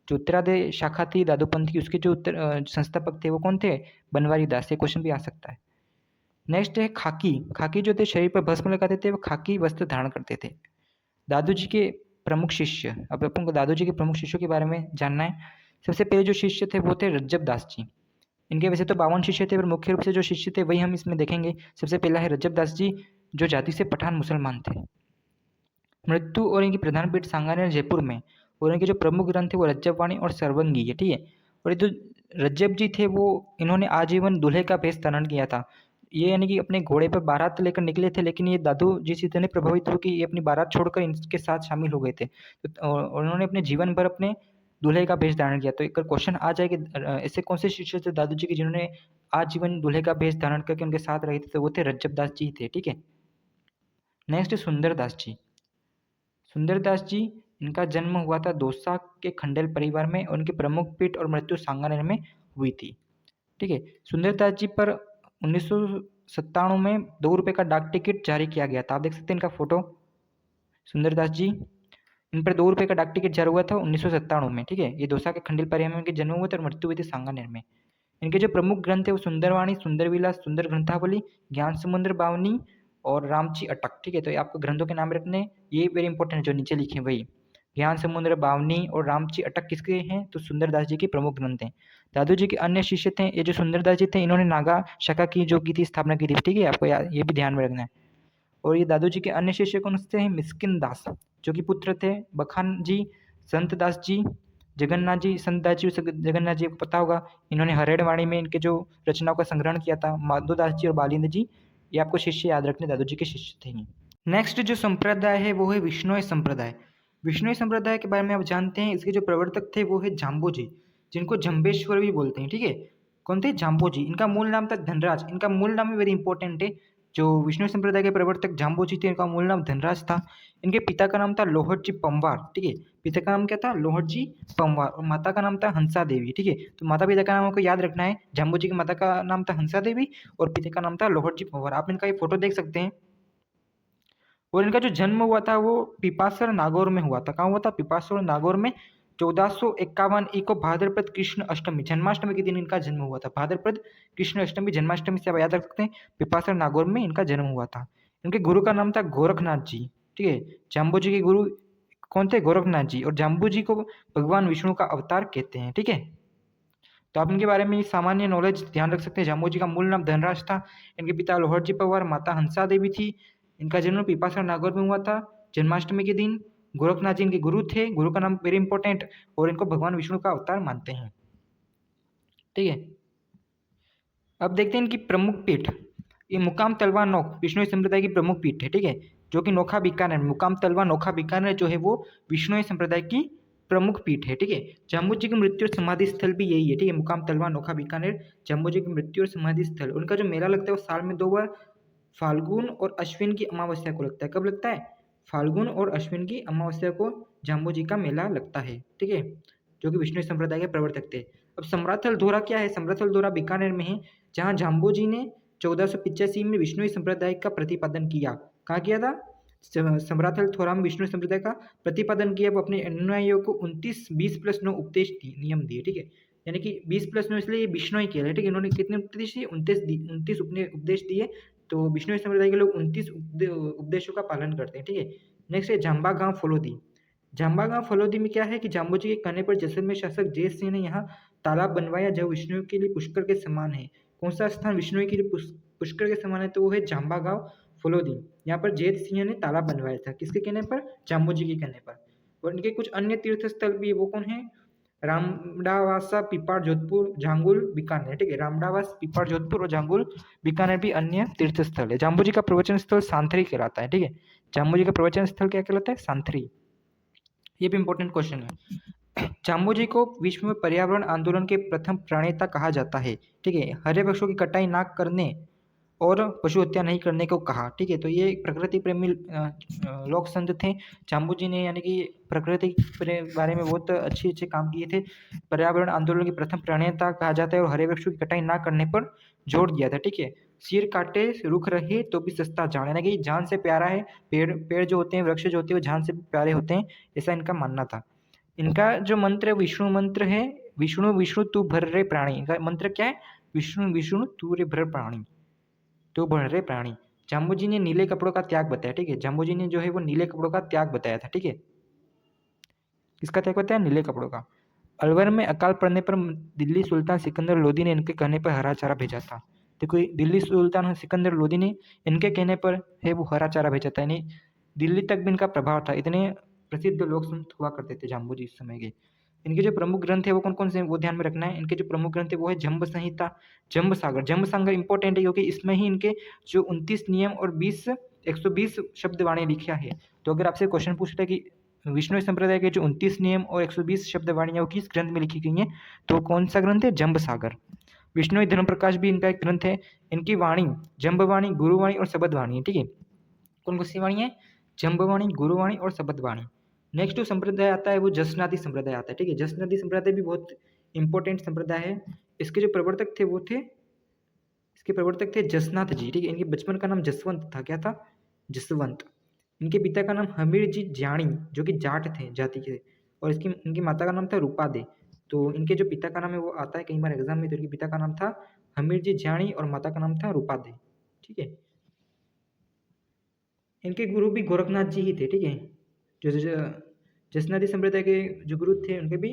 जो उत्तरादय शाखा थी दादूपंथ की, उसके जो संस्थापक थे वो कौन थे? बनवारी दास। ये क्वेश्चन भी आ सकता है। नेक्स्ट है खाकी। खाकी जो थे शरीर पर भस्म लगाते थे, वो खाकी वस्त्र धारण करते थे। दादू जी के प्रमुख शिष्य, अब अपन को दादू जी के प्रमुख शिष्यों के बारे में जानना है। सबसे पहले जो शिष्य थे वो थे रज्जब दास जी। इनके वैसे तो 52 शिष्य थे, पर मुख्य रूप से जो शिष्य थे वही हम इसमें देखेंगे। सबसे पहला है रज्जब दास जी, जो जाति से पठान मुसलमान थे। मृत्यु और इनकी प्रधान पीठ सांगानेर जयपुर में, और इनके जो प्रमुख ग्रंथ थे वो रज्जब वाणी और सर्वंगी है। ठीक है, और ये जो रज्जब जी थे वो इन्होंने आजीवन दूल्हे का भेष धारण किया था। ये यानी कि अपने घोड़े पर बारात लेकर निकले थे, लेकिन ये दादू जी से इतने प्रभावित हुए कि ये अपनी बारात छोड़कर इनके साथ शामिल हो गए थे। और उन्होंने अपने जीवन भर अपने दूल्हे का भेष धारण किया। तो एक क्वेश्चन आ जाए कि ऐसे कौन से शिष्य थे दादू जी के जिन्होंने आजीवन दूल्हे का भेष धारण करके उनके साथ रहे थे? तो वो थे रज्जब दास जी थे। ठीक है, नेक्स्ट सुंदरदास जी। सुंदरदास जी, इनका जन्म हुआ था दौसा के खंडेल परिवार में, और उनकी प्रमुख पीठ और मृत्यु सांगानेर में हुई थी। ठीक है, सुंदरदास जी पर 1997 में 2 रुपये का डाक टिकट जारी किया गया था। आप देख सकते हैं इनका फोटो। सुंदरदास जी, इन पर 2 रुपये का डाक टिकट जारी हुआ था 1997 में। ठीक है, ये दौसा के खंडेल परिवार में इनके जन्म हुए थे और मृत्यु हुई थी सांगानेर में। इनके जो प्रमुख ग्रंथ है वो सुंदरवाणी, सुंदरविलास, सुंदर ग्रंथावली, ज्ञान समुद्र बावनी और रामची अटक। ठीक है, तो ये आपको ग्रंथों के नाम रखने, ये वेरी इंपॉर्टेंट जो नीचे लिखे वही। ज्ञान समुद्र बावनी और रामची अटक किसके हैं? तो सुंदरदास जी के प्रमुख ग्रंथ हैं। दादू जी के अन्य शिष्य थे, ये जो सुंदरदास जी थे इन्होंने नागा शाखा की जो की थी स्थापना की थी। ठीक है, आपको ये भी ध्यान में रखना है। और ये दादू जी के अन्य शिष्य कौन से हैं? मिस्किन दास, जो कि पुत्र थे बखान जी, संत दास जी, जगन्नाथ जी। संत दास जी, जगन्नाथ जी को पता होगा, इन्होंने हरेड़ वाणी में इनके जो रचनाओं का संग्रहण किया था। माधोदास जी और बालिंद जी, ये आपको शिष्य याद रखने, दादू जी के शिष्य थे ये। नेक्स्ट जो संप्रदाय है वो है विष्णोई संप्रदाय। विष्णोई संप्रदाय के बारे में आप जानते हैं, इसके जो प्रवर्तक थे वो है जाम्बोजी, जिनको जम्बेश्वर भी बोलते हैं, ठीक है। कौन थे? जाम्बोजी। इनका मूल नाम था धनराज। इनका मूल नाम भी वेरी इंपॉर्टेंट है। जो विष्णु संप्रदाय के प्रवर्तक जाम्बोजी थे, इनका मूल नाम धनराज था। इनके पिता का नाम था लोहटजी पंवार, ठीक है। पिता का नाम क्या था? लोहटजी पंवार। और माता का नाम था हंसा देवी, ठीक है। तो माता पिता का नाम आपको याद रखना है। जाम्बोजी की माता का नाम था हंसा देवी और पिता का नाम था लोहटजी पंवार। आप इनका ये फोटो देख सकते हैं। और इनका जो जन्म हुआ था वो पिपासर नागौर में हुआ था। कहाँ हुआ था? पिपासर नागौर में। 1451 ई को भाद्रपद कृष्ण अष्टमी, जन्माष्टमी के दिन इनका जन्म हुआ था। भाद्रपद कृष्ण अष्टमी, जन्माष्टमी से आप याद रख सकते हैं। पिपासर नागौर में इनका जन्म हुआ था। इनके गुरु का नाम था गोरखनाथ जी, ठीक है। जाम्बू जी के गुरु कौन थे? गोरखनाथ जी। और जाम्बू जी को भगवान विष्णु का अवतार कहते हैं, ठीक है। तो आप इनके बारे में सामान्य नॉलेज ध्यान रख सकते हैं। जाम्बू जी का मूल नाम धनराज था। इनके पिता लोहरजी पवार, माता हंसा देवी थी। इनका जन्म पिपासर नागौर में हुआ था जन्माष्टमी के दिन। गोरखनाथ जी इनके गुरु थे। गुरु का नाम वेरी इंपॉर्टेंट, और इनको भगवान विष्णु का अवतार मानते हैं, ठीक है। अब देखते हैं इनकी प्रमुख पीठ। ये मुकाम तलवा नोख विष्णु संप्रदाय की प्रमुख पीठ है, ठीक है। जो कि नोखा बीकानेर, मुकाम तलवा नोखा बीकानेर जो है वो विष्णु संप्रदाय की प्रमुख पीठ है, ठीक है। जाम्बू जी की मृत्यु और समाधि स्थल भी यही है, ठीक है। मुकाम तलवा नोखा बीकानेर जाम्बू जी की मृत्यु और समाधि स्थल। उनका जो मेला लगता है वो साल में 2 बार फाल्गुन और अश्विन की अमावस्या को लगता है। कब लगता है? फाल्गुन और अश्विन की अमावस्या को जाम्बू जी का मेला लगता है, ठीक है। जो कि विष्णु संप्रदाय के प्रवर्तक थे। अब सम्राथल धोरा क्या है? सम्राथल धोरा बीकानेर में है, जहाँ जाम्बू जी ने 1485 में विष्णु संप्रदाय का प्रतिपादन किया। कहाँ किया था? सम्राथल थोरा में विष्णु संप्रदाय का प्रतिपादन किया। वो अपने अनुयायियों को 29 20+9 उपदेश दिए, नियम दिए, ठीक है। यानी कि 20+9 इसलिए विष्णु ही किया है, ठीक है। इन्होंने कितने उपदेश दिए? 29 उपदेश दिए। तो विष्णु संप्रदाय के लोग 29 उपदेशों का पालन करते हैं, ठीक है। नेक्स्ट है जाम्बा गांव फलोदी। जाम्बा गांव फलोदी में क्या है कि जाम्बू जी के कहने पर जैसलमेर शासक जय सिंह ने यहाँ तालाब बनवाया जो विष्णु के लिए पुष्कर के समान है। कौन सा स्थान विष्णु के लिए पुष्कर के समान है? तो वो है जाम्बा गांव फलोदी। यहाँ पर जैत सिंह ने तालाब बनवाया था। किसके कहने पर? जाम्बू जी के कहने पर। और इनके कुछ अन्य तीर्थ स्थल भी है, वो कौन है? रामडावासा, पिपाड़, जोधपुर, झांगुल, बीकानेर, ठीक है। रामडावास, पिपाड़, जोधपुर और झांगुल, बीकानेर भी अन्य तीर्थ स्थल है। जाम्बू जी का प्रवचन स्थल सांथरी कहलाता है, ठीक है। जाम्बू जी का प्रवचन स्थल क्या कहलाता है? सांथरी। ये भी इंपॉर्टेंट क्वेश्चन है। जाम्बू जी को विश्व में पर्यावरण आंदोलन के प्रथम प्रणेता कहा जाता है, ठीक है। हरे वृक्षों की कटाई ना करने और पशु हत्या नहीं करने को कहा, ठीक है। तो ये प्रकृति प्रेमी लोक संत थे जाम्बू जी ने, यानी कि प्रकृति के बारे में बहुत अच्छे अच्छे काम किए थे। पर्यावरण आंदोलन के प्रथम प्रणेता कहा जाता है और हरे वृक्षों की कटाई ना करने पर जोर दिया था, ठीक है। सिर काटे रुख रहे तो भी सस्ता जान, यानी कि जान से प्यारा है पेड़। पेड़ जो होते हैं, वृक्ष जो होते हैं, वो जान से प्यारे होते हैं, ऐसा इनका मानना था। इनका जो मंत्र है विष्णु मंत्र है। विष्णु विष्णु तू भर रे प्राणी। इनका मंत्र क्या है? विष्णु विष्णु तू रे भर प्राणी, तो बढ़ रहे प्राणी। जाम्बू जी ने नीले कपड़ों का त्याग बताया, ठीक है। जाम्बू जी ने जो है वो नीले कपड़ों का त्याग बताया था, ठीक है। किसका त्याग बताया? नीले कपड़ों का। अलवर में अकाल पड़ने पर दिल्ली सुल्तान सिकंदर लोदी ने इनके कहने पर हरा चारा भेजा था। देखो दिल्ली सुल्तान सिकंदर लोदी ने इनके कहने पर है वो हरा चारा भेजा था, यानी दिल्ली तक भी इनका प्रभाव था। इतने प्रसिद्ध लोक संत हुआ करते थे जाम्बू जी इस समय के। इनके जो प्रमुख ग्रंथ है वो कौन कौन से हैं वो ध्यान में रखना है। इनके जो प्रमुख ग्रंथ है वो है जम्ब संहिता, जम्ब सागर। जम्ब सागर इंपॉर्टेंट है क्योंकि इसमें ही इनके जो 29 नियम और 120 शब्दवाणी लिखा है। तो अगर आपसे क्वेश्चन पूछ रहे कि विष्णु संप्रदाय के जो 29 नियम और 120 शब्दवाणियाँ किस ग्रंथ में लिखी गई हैं, तो कौन सा ग्रंथ है? जम्ब सागर। विष्णु धर्म प्रकाश भी इनका एक ग्रंथ है। इनकी वाणी जम्बवाणी, गुरुवाणी और शब्दवाणी है, ठीक है। कौन कौन सी वाणी है? जम्बवाणी, गुरुवाणी और शब्दवाणी। नेक्स्ट जो संप्रदाय आता है वो जसनादि संप्रदाय आता है, ठीक है। जसनादि संप्रदाय भी बहुत इंपॉर्टेंट संप्रदाय है। इसके जो प्रवर्तक थे वो थे, इसके प्रवर्तक थे जसनाथ जी, ठीक है। इनके बचपन का नाम जसवंत था। क्या था? जसवंत। इनके पिता का नाम हमीर जी जानी, जो कि जाट थे, जाति के। और इसकी इनकी माता का नाम था रूपादे। तो इनके जो पिता का नाम है वो आता है कई बार एग्जाम में। तो इनके पिता का नाम था हमीर जी जानी और माता का नाम था रूपादे, ठीक है। इनके गुरु भी गोरखनाथ जी ही थे, ठीक है। जसनादि संप्रदाय के जो गुरु थे उनके भी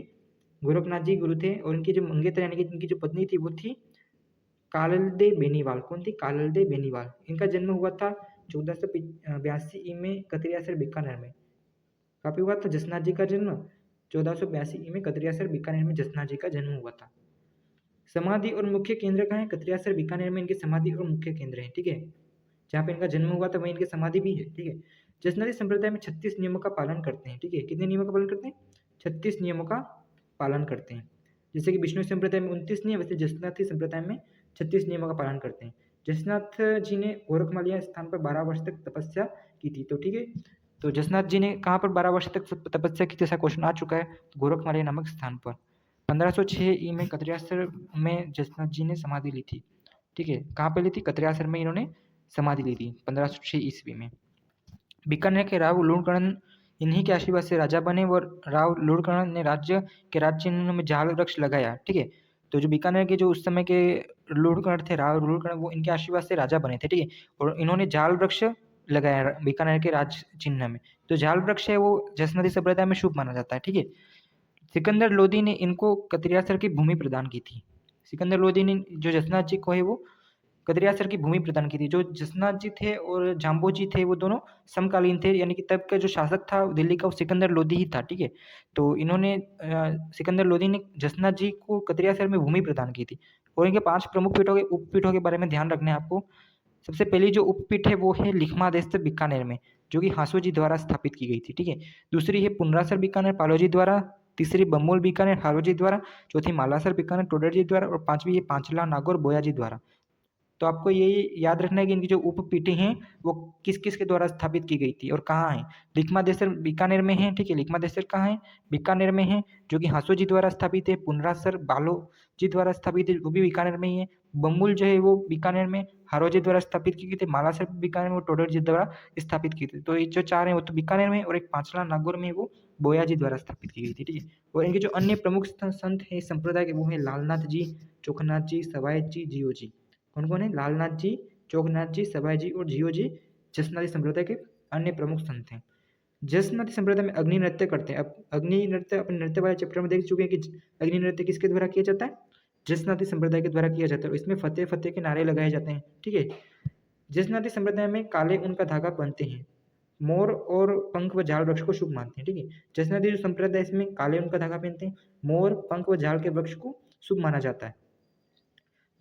गोरखनाथ जी गुरु थे। और इनकी जो मंगेतर यानी कि इनकी जो पत्नी थी वो थी काललदे बेनीवाल। कौन थी? काललदे बेनीवाल। इनका जन्म हुआ था 1482 में कतरियासर बीकानेर में। कहाँ पे हुआ था जसनाथ जी का जन्म? 1482 में कतरियासर बीकानेर में जसनाथ जी का जन्म हुआ था। समाधि और मुख्य केंद्र कहाँ है? कतरियासर बीकानेर में इनके समाधि और मुख्य केंद्र है, ठीक है। जहाँ पे इनका जन्म हुआ था वहीं इनकी समाधि भी है, ठीक है। जसनाती संप्रदाय में 36 नियमों का पालन करते हैं, ठीक है। कितने नियमों का पालन करते हैं? 36 नियमों का पालन करते हैं। जैसे कि विष्णु संप्रदाय में 29 नियम, वैसे जसनाती संप्रदाय में 36 नियमों का पालन करते हैं। जसनाथ जी ने गोरखमालिया स्थान पर 12 वर्ष तक तपस्या की थी, तो ठीक है। तो जसनाथ जी ने कहाँ पर 12 वर्ष तक तपस्या की थी, ऐसा क्वेश्चन आ चुका है, तो गोरखमालिया नामक स्थान पर। 1506 ई में कतरियासर में जसनाथ जी ने समाधि ली थी, ठीक है। कहाँ पे ली थी? कतरियासर में इन्होंने समाधि ली थी 1506 ईस्वी में। बीकानेर के राव लूणकर्ण इन्हीं के आशीर्वाद से राजा बने और राव लूणकर्ण ने राज्य के राज चिन्ह में जाल वृक्ष लगाया, ठीक है। तो जो बीकानेर के जो उस समय के लूणकर्ण थे, राव लूणकर्ण, वो इनके आशीर्वाद से राजा बने थे, ठीक है। और इन्होंने जाल वृक्ष लगाया बीकानेर के राज चिन्ह में। तो जाल वृक्ष है वो जसनती संप्रदाय में शुभ माना जाता है, ठीक है। सिकंदर लोदी ने इनको कतरियासर की भूमि प्रदान की थी। सिकंदर लोदी ने जो जसनाथ जी को है वो कतरियासर की भूमि प्रदान की थी। जो जसनाथ जी थे और जाम्बो जी थे वो दोनों समकालीन थे, यानी कि तब का जो शासक था दिल्ली का वो सिकंदर लोदी ही था, ठीक है। तो इन्होंने सिकंदर लोदी ने जसनाथ जी को कतरियासर में भूमि प्रदान की थी। और इनके 5 प्रमुख पीठों के उपपीठों के बारे में ध्यान रखना है आपको। सबसे पहली जो उपपीठ है वो है लिखमादेश्वर बीकानेर में, जो कि हांसू जी द्वारा स्थापित की गई थी, ठीक है। दूसरी है पुनरासर बीकानेर पालोजी द्वारा, तीसरी बमोल बीकानेर हारोजी द्वारा, चौथी मालासर बीकानेर टोडर जी द्वारा और पांचवी है पांचला नागौर बोया जी द्वारा। तो आपको ये याद रखना है कि इनकी जो उपपीठें हैं वो किस किस के द्वारा स्थापित की गई थी और कहाँ है। लिखमादेश्वर बीकानेर में है, ठीक है। लिखमादेश्वर कहाँ है? बीकानेर में है, जो कि हांसू जी द्वारा स्थापित है। पुनरासर बालो जी द्वारा स्थापित है, वो भी बीकानेर में ही है। बमुल जो है वो बीकानेर में हारो जी द्वारा स्थापित की गई थी। मालासर बीकानेर में वो टोडर जी द्वारा स्थापित की थी। तो ये जो 4 है वो तो बीकानेर में, और एक पांचला नागौर में वो बोया जी द्वारा स्थापित की गई थी, ठीक है। और इनके जो अन्य प्रमुख संत है संप्रदाय के वो है लालनाथ जी, चोखनाथ जी, सवायत जी, जियो जी। कौन कौन है? लालनाथ जी, चोखनाथ जी, सवाई जी और जियो जी जसनाती संप्रदाय के अन्य प्रमुख संत हैं। जसनाती संप्रदाय में अग्नि नृत्य करते हैं। अब अग्नि नृत्य अपने नृत्य वाले चैप्टर में देख चुके हैं कि अग्नि नृत्य किसके द्वारा किया जाता है? जसनाती संप्रदाय के द्वारा किया जाता है। और इसमें फतेह फतेह के नारे लगाए जाते हैं, ठीक है। जसनाती संप्रदाय में काले ऊन का धागा पहनते हैं। मोर और पंख व जाल वृक्ष को शुभ मानते हैं, ठीक है। जसनाती जो संप्रदाय इसमें काले ऊन का धागा पहनते हैं, मोर पंख व जाल के वृक्ष को शुभ माना जाता है।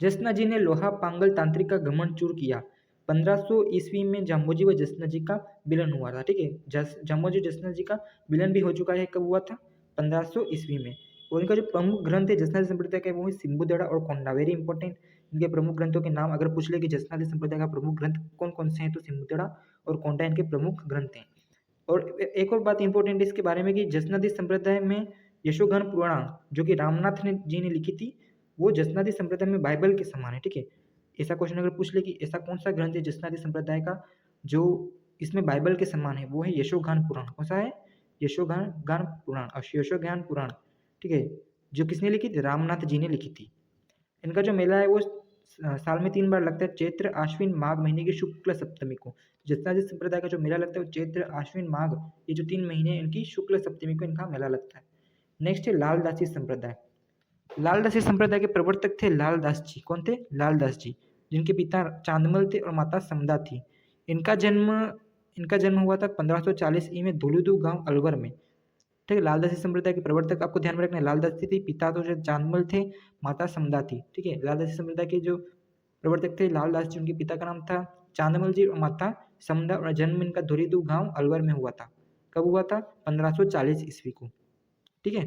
जसना जी ने लोहा पांगल तांत्रिक का घमंड चूर किया। 1500 ईस्वी में जाम्बोजी व जसना जी का विलन हुआ था, ठीक है। जाम्बोजी जसना जी का विलन भी हो चुका है। कब हुआ था? 1500 ईस्वी में। और इनका जो प्रमुख ग्रंथ है जसनाती संप्रदाय का वो है सिम्बुदड़ा और कोंडा। वेरी इंपॉर्टेंट, इनके प्रमुख ग्रंथों के नाम अगर पूछ ले कि जसनाती संप्रदाय का प्रमुख ग्रंथ कौन कौन से हैं, तो सिम्बुदड़ा और कोंडा इनके प्रमुख ग्रंथ हैं। और एक और बात इंपॉर्टेंट है इसके बारे में कि जसनाती संप्रदाय में यशोगान पुराण जो कि रामनाथ जी ने लिखी थी, वो जसनाती संप्रदाय में बाइबल के समान है, ठीक है। ऐसा क्वेश्चन अगर पूछ ले कि ऐसा कौन सा ग्रंथ है जसनाती संप्रदाय का जो इसमें बाइबल के समान है, वो है यशोगान पुराण। कौन सा है? यशोगान पुराण, यशोगान पुराण, ठीक है। जो किसने लिखी थी? रामनाथ जी ने लिखी थी। इनका जो मेला है वो साल में 3 बार लगता है, चैत्र आश्विन माघ महीने की शुक्ल सप्तमी को। जसनाती संप्रदाय का जो मेला लगता है वो चैत्र आश्विन माघ, ये जो 3 महीने इनकी शुक्ल सप्तमी को इनका मेला लगता है। नेक्स्ट है लालदासी संप्रदाय। लालदासी संप्रदाय के प्रवर्तक थे लालदास जी। कौन थे? लालदास जी, जिनके पिता चांदमल थे और माता समदा थी। इनका जन्म हुआ था 1540 ई में धुलुदू गांव अलवर में, ठीक है। लालदासी संप्रदाय के प्रवर्तक आपको ध्यान में रखना है, लालदास जी थी, पिता तो चांदमल थे, माता समदा थी, ठीक है। लालदासी संप्रदाय के जो प्रवर्तक थे लालदास जी, उनके पिता का नाम था चांदमल जी और माता समदा, और जन्म इनका धुलीदू गांव अलवर में हुआ था। कब हुआ था? 1540 ईस्वी को, ठीक है।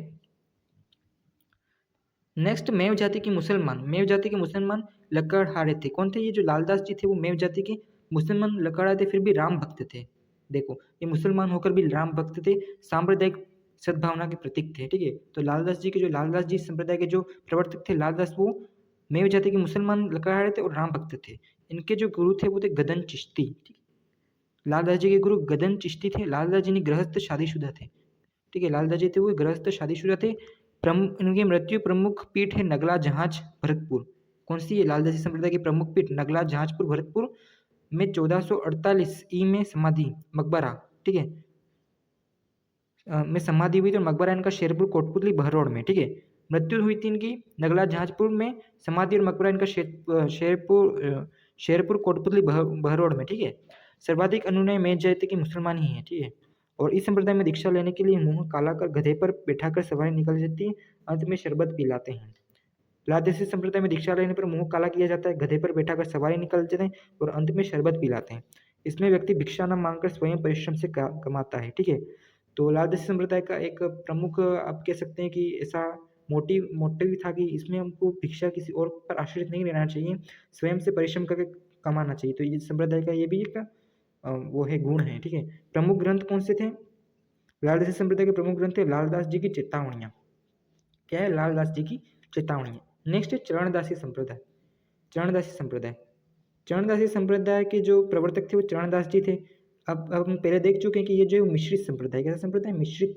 नेक्स्ट मेव जाति के मुसलमान। मेव जाति के मुसलमान लकड़हारे थे। कौन थे ये? जो लालदास जी थे वो मेव जाति के मुसलमान लकड़हारे थे, फिर भी राम भक्त थे। देखो, ये मुसलमान होकर भी राम भक्त थे, सांप्रदायिक सद्भावना के प्रतीक थे, ठीक है। तो लालदास जी संप्रदाय के जो प्रवर्तक थे लालदास, वो मेव जाति के मुसलमान लकड़हारे थे और राम भक्त थे। इनके जो गुरु थे वो थे गदन चिश्ती, ठीक है। लालदास जी के गुरु गदन चिश्ती थे। लालदास जी ने गृहस्थ शादीशुदा थे, ठीक है। लालदास जी थे वो गृहस्थ शादीशुदा थे। इनकी मृत्यु प्रमुख पीठ है नगला जहाज भरतपुर। कौन सी है? लालदासी संप्रदाय की प्रमुख पीठ नगला जहाजपुर भरतपुर में 1448 ई में समाधि मकबरा, ठीक है, में समाधि हुई थी। और मकबरा इनका शेरपुर कोटपुतली बहरोड में, ठीक है। मृत्यु हुई थी इनकी नगला जहाजपुर में, समाधि और मकबरा इनका शेरपुर कोटपुतली बहरोड में, ठीक है। सर्वाधिक अनुयायी मेव जाति के मुसलमान ही है, ठीक है। और इस संप्रदाय में दीक्षा लेने के लिए मुंह काला कर गधे पर बैठाकर सवारी निकल जाती है, अंत में शरबत पिलाते हैं। लालदेसी संप्रदाय में दीक्षा लेने पर मुंह काला किया जाता है, गधे पर बैठाकर सवारी निकल जाते हैं और अंत में शरबत पिलाते हैं। इसमें व्यक्ति भिक्षा न मांगकर स्वयं परिश्रम से कमाता है। ठीक है, तो लालदेसी संप्रदाय का एक प्रमुख आप कह सकते हैं कि ऐसा मोटिव था कि इसमें हमको भिक्षा किसी और पर आश्रित नहीं रहना चाहिए, स्वयं से परिश्रम करके कमाना चाहिए। तो ये संप्रदाय का ये भी एक वो है गुण है। ठीक है, प्रमुख ग्रंथ कौन से थे? लालदासी संप्रदाय के प्रमुख ग्रंथ थे लालदास जी की चेतावनियाँ। क्या है? लालदास जी की चेतावनियाँ। नेक्स्ट है चरणदासी संप्रदाय। चरणदासी संप्रदाय, चरणदासी संप्रदाय के जो प्रवर्तक थे वो चरणदास जी थे। अब हम पहले देख चुके हैं कि ये जो मिश्रित संप्रदाय, कैसा संप्रदाय? मिश्रित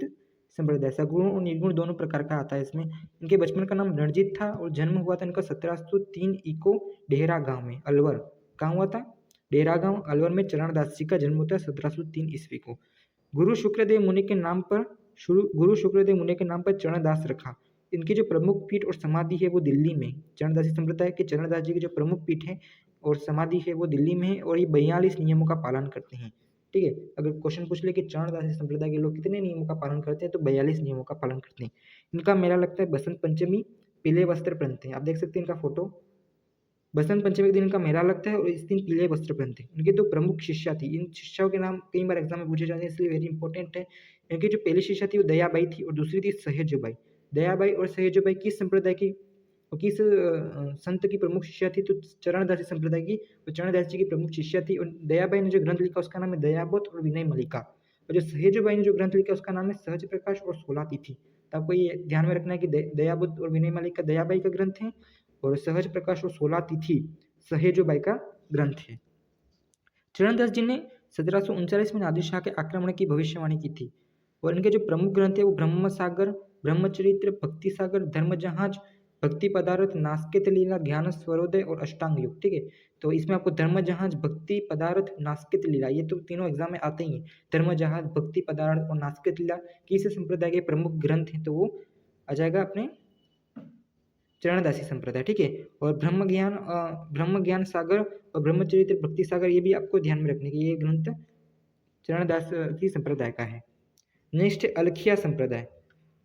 संप्रदाय, सगुण और निर्गुण दोनों प्रकार का आता है इसमें। इनके बचपन का नाम रणजीत था और जन्म हुआ था इनका 1703 ईको डेहरा गांव में, अलवर। कहाँ हुआ था? डेहरा गांव अलवर में चरणदास जी का जन्म होता है 1703 ईस्वी को। गुरु शुक्रदेव मुनि के नाम पर चरणदास रखा। इनकी जो प्रमुख पीठ और समाधि है वो दिल्ली में। चरणदासी संप्रदाय के चरणदास जी की जो प्रमुख पीठ है और समाधि है वो दिल्ली में है और ये 42 नियमों का पालन करते हैं। ठीक है, अगर क्वेश्चन पूछ ले कि चरणदासी संप्रदाय के लोग कितने नियमों का पालन करते हैं, तो 42 नियमों का पालन करते हैं। इनका मेला लगता है बसंत पंचमी, पीले वस्त्र पहनते हैं। आप देख सकते हैं इनका फोटो। बसंत पंचमी के दिन इनका मेला लगता है और इस दिन पीले वस्त्र पहनते हैं। इनके दो प्रमुख शिष्या थी, इन शिष्यों के नाम कई बार एग्जाम में पूछे जाते हैं, इसलिए वेरी इंपॉर्टेंट है। इनकी जो पहली शिष्या थी वो दयाबाई थी और दूसरी थी सहेजोबाई। दयाबाई और सहेजोबाई किस संप्रदाय की और किस संत की प्रमुख शिष्या थी? तो चरणदासी संप्रदाय की। तो चरणदास जी की प्रमुख शिष्या थी। और दयाबाई ने जो ग्रंथ लिखा उसका नाम है दयाबोध और विनय मल्लिका। और जो सहेजोबाई ने जो ग्रंथ लिखा उसका नाम है सहज प्रकाश और 16 तिथि। तो आपको ये ध्यान में रखना है कि दयाबोध और विनय मल्लिका दयाबाई का ग्रंथ है और सहज प्रकाश और 16 तिथि सहेजोबाई का ग्रंथ है। चरणदास जी ने 1739 में नादिर शाह के आक्रमण की भविष्यवाणी की थी और इनके जो प्रमुख ग्रंथ है वो ब्रह्म सागर, ब्रह्मचरित्र, भक्ति सागर, धर्म जहाज, भक्ति पदार्थ, नास्कित लीला, ज्ञान स्वरोदय और अष्टांग योग। ठीक है, तो इसमें आपको धर्म जहाज, भक्ति पदार्थ, नास्कित लीला, ये तो तीनों एग्जाम में आते ही हैं। धर्म जहाज, भक्ति पदार्थ और नास्कित लीला किस संप्रदाय के प्रमुख ग्रंथ हैं? तो वो आ जाएगा अपने चरणदासी संप्रदाय। ठीक है, और ब्रह्म ज्ञान सागर और ब्रह्मचरित्र, भक्ति सागर, ये भी आपको ध्यान में रखने की, ये ग्रंथ चरणदासी संप्रदाय का है। नेक्स्ट अलखिया संप्रदाय।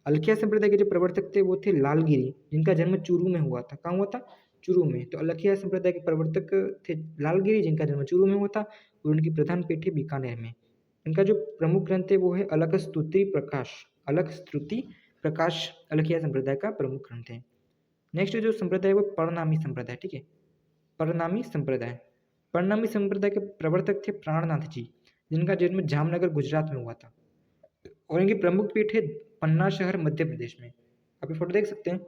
अलखिया संप्रदाय के जो प्रवर्तक थे वो थे लालगिरी, जिनका जन्म चूरू में हुआ था। कहाँ हुआ था? चूरू में। तो अलखिया संप्रदाय के प्रवर्तक थे लालगिरी, जिनका जन्म चूरू में हुआ था और उनकी प्रधान पीठ है बीकानेर में। इनका जो प्रमुख ग्रंथ है वो है अलख स्तुति प्रकाश। अलख स्तुति प्रकाश अलखिया संप्रदाय का प्रमुख ग्रंथ है। नेक्स्ट जो संप्रदाय है वो परनामी संप्रदाय। ठीक है, परनामी संप्रदाय। परनामी संप्रदाय के प्रवर्तक थे प्राणनाथ जी, जिनका जन्म जामनगर गुजरात में हुआ था और इनकी प्रमुख पीठ है पन्ना शहर मध्य प्रदेश में। आप ये फोटो देख सकते हैं।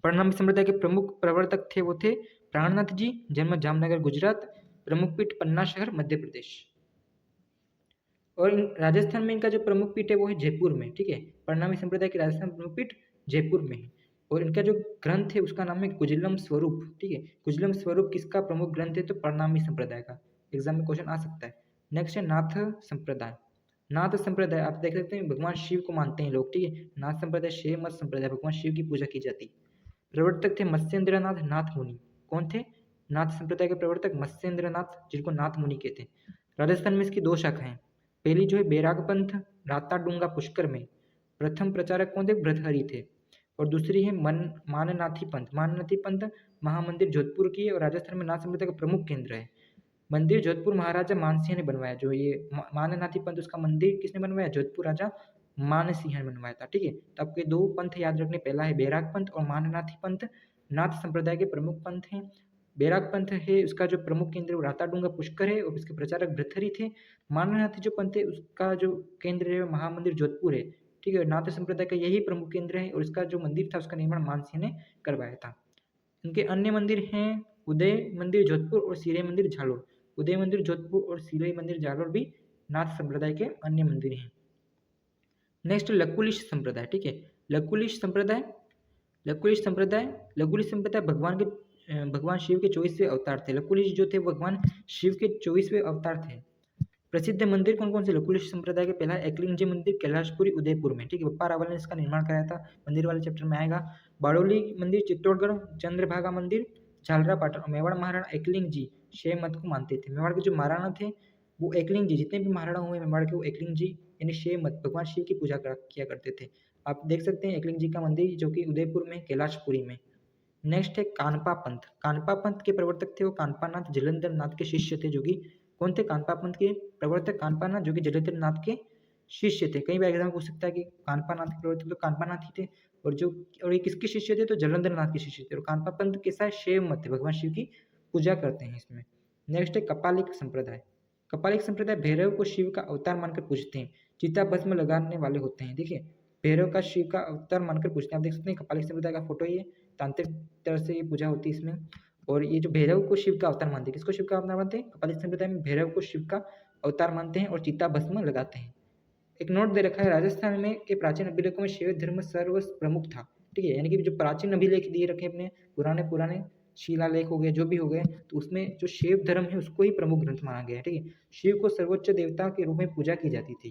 परनामी संप्रदाय के प्रमुख प्रवर्तक थे वो थे प्राणनाथ जी, जन्म जामनगर गुजरात, प्रमुख पीठ पन्ना शहर मध्य प्रदेश। और राजस्थान में इनका जो प्रमुख पीठ है वो है जयपुर में। ठीक है, परनामी संप्रदाय के राजस्थान प्रमुख पीठ जयपुर में है और इनका जो ग्रंथ है उसका नाम है कुजलम स्वरूप। ठीक है, कुजलम स्वरूप किसका प्रमुख ग्रंथ है? तो परनामी संप्रदाय का। एग्जाम में क्वेश्चन आ सकता है। नेक्स्ट है नाथ संप्रदाय। नाथ संप्रदाय आप देख सकते हैं, भगवान शिव को मानते हैं लोग। ठीक है, नाथ संप्रदाय शैव मत संप्रदाय, भगवान शिव की पूजा की जाती। प्रवर्तक थे मत्स्येंद्रनाथ नाथ मुनि। कौन थे? नाथ संप्रदाय के प्रवर्तक मत्स्येंद्रनाथ, जिनको नाथ मुनि कहते हैं। राजस्थान में इसकी दो शाखाएं। पहली जो है बैराग पंथ, राता डूंगा पुष्कर में। प्रथम प्रचारक कौन थे? भृतहरि थे। और दूसरी है माननाथी पंथ। माननाथी पंथ महामंदिर जोधपुर की है और राजस्थान में नाथ संप्रदाय का प्रमुख केंद्र है। मंदिर जोधपुर महाराजा मानसिंह ने बनवाया। जो ये माननाथी पंथ, उसका मंदिर किसने बनवाया? जोधपुर राजा मानसिंह ने बनवाया था। ठीक है, तो आपके दो पंथ याद रखने, पहला है बैराग पंथ और माननाथी पंथ। नाथ संप्रदाय के प्रमुख पंथ हैं। बैराग पंथ है, उसका जो प्रमुख केंद्र है राताडूंगा पुष्कर है और इसके प्रचारक भृतहरि थे। माननाथी जो पंथ है उसका जो केंद्र है महामंदिर जोधपुर है। ठीक है, नाथ संप्रदाय का यही प्रमुख केंद्र है और इसका जो मंदिर था उसका निर्माण मानसिंह ने करवाया था। इनके अन्य मंदिर हैं उदय मंदिर जोधपुर और सिरई मंदिर झालोर। उदय मंदिर जोधपुर और सिरई मंदिर जालोर भी नाथ संप्रदाय के अन्य मंदिर हैं। नेक्स्ट लकुलिश संप्रदाय। ठीक है, लकुलिश संप्रदाय भगवान शिव के 24वें अवतार थे। लकुलिश जो थे भगवान शिव के 24वें अवतार थे। प्रसिद्ध मंदिर कौन कौन से लकुलिश संप्रदाय के? पहला एकलिंग जी मंदिर कैलाशपुरी उदयपुर में। ठीक है, बप्पा रावल ने इसका निर्माण कराया था, मंदिर वाले चैप्टर में आएगा। बाड़ोली मंदिर चित्तौड़गढ़, चंद्रभागा मंदिर झालरा पाटन। मेवाड़ महाराणा एकलिंग जी शैव मत को मानते थे। मेवाड़ के जो महाराणा थे वो एकलिंग जी, जितने भी महाराणा हुए मेवाड़ के वो एकलिंग जी यानी शैव मत भगवान शिव की पूजा किया करते थे। आप देख सकते हैं एकलिंग जी का मंदिर जो कि उदयपुर में कैलाशपुरी में। नेक्स्ट है कानपा पंथ। कानपा पंथ के प्रवर्तक थे वो कानपा नाथ जलंधर नाथ के शिष्य थे, जो कि कौन थे? कानपा पंथ के प्रवर्तक कानपा नाथ, जो कि जलंधर नाथ के शिष्य थे। कई बार एग्जाम पूछ सकता है कि कानपा नाथ के प्रवर्तक तो कानपा नाथ ही थे, और ये किसके शिष्य थे? तो जलंधर नाथ के शिष्य थे। और कानपा पंथ कैसा है? शैव मत है, भगवान शिव की पूजा करते हैं इसमें। नेक्स्ट है कपालिक संप्रदाय। कपालिक संप्रदाय भैरव को शिव का अवतार मानकर पूजते हैं, चिता भस्म लगाने वाले होते हैं। देखिए, भैरव का शिव का अवतार मानकर पूजते हैं। आप देख सकते हैं कपालिक संप्रदाय का फोटो, ये तांत्रिक तरह से ये पूजा होती है इसमें। और ये जो भैरव को शिव का अवतार मानते हैं, किसको शिव का अवतार मानते हैं? कपालिक संप्रदाय में भैरव को शिव का अवतार मानते हैं और चिता भस्म लगाते हैं। एक नोट दे रखा है, राजस्थान में के प्राचीन अभिलेखों में शैव धर्म सर्व प्रमुख था। ठीक है, यानी कि जो प्राचीन अभिलेख दिए रखे अपने पुराने पुराने शिलालेख हो गए, जो भी हो गए, तो उसमें जो शैव धर्म है उसको ही प्रमुख ग्रंथ माना गया है। ठीक है, शिव को सर्वोच्च देवता के रूप में पूजा की जाती थी।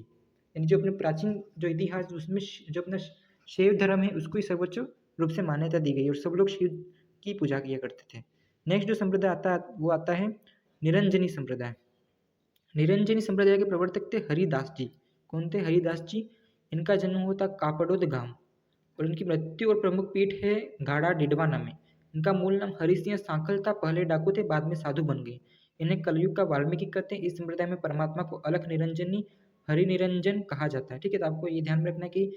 यानी जो अपने प्राचीन जो इतिहास उसमें जो अपना शैव धर्म है उसको ही सर्वोच्च रूप से मान्यता दी गई और सब लोग शिव की पूजा किया करते थे। नेक्स्ट जो संप्रदाय आता है वो आता है निरंजनी संप्रदाय। निरंजनी संप्रदाय के प्रवर्तक थे हरिदास जी। कौन थे? हरिदास जी। इनका जन्म हुआ था कापड़ोद गांव और इनकी मृत्यु और प्रमुख पीठ है गाड़ा डिडवाना में। इनका मूल नाम हरिसिंह सांखल था, पहले डाकू थे, बाद में साधु बन गए। इन्हें कलयुग का वाल्मीकि कहते हैं। इस संप्रदाय में परमात्मा को अलख निरंजनी हरि निरंजन कहा जाता है। ठीक है, तो आपको ये ध्यान में रखना है कि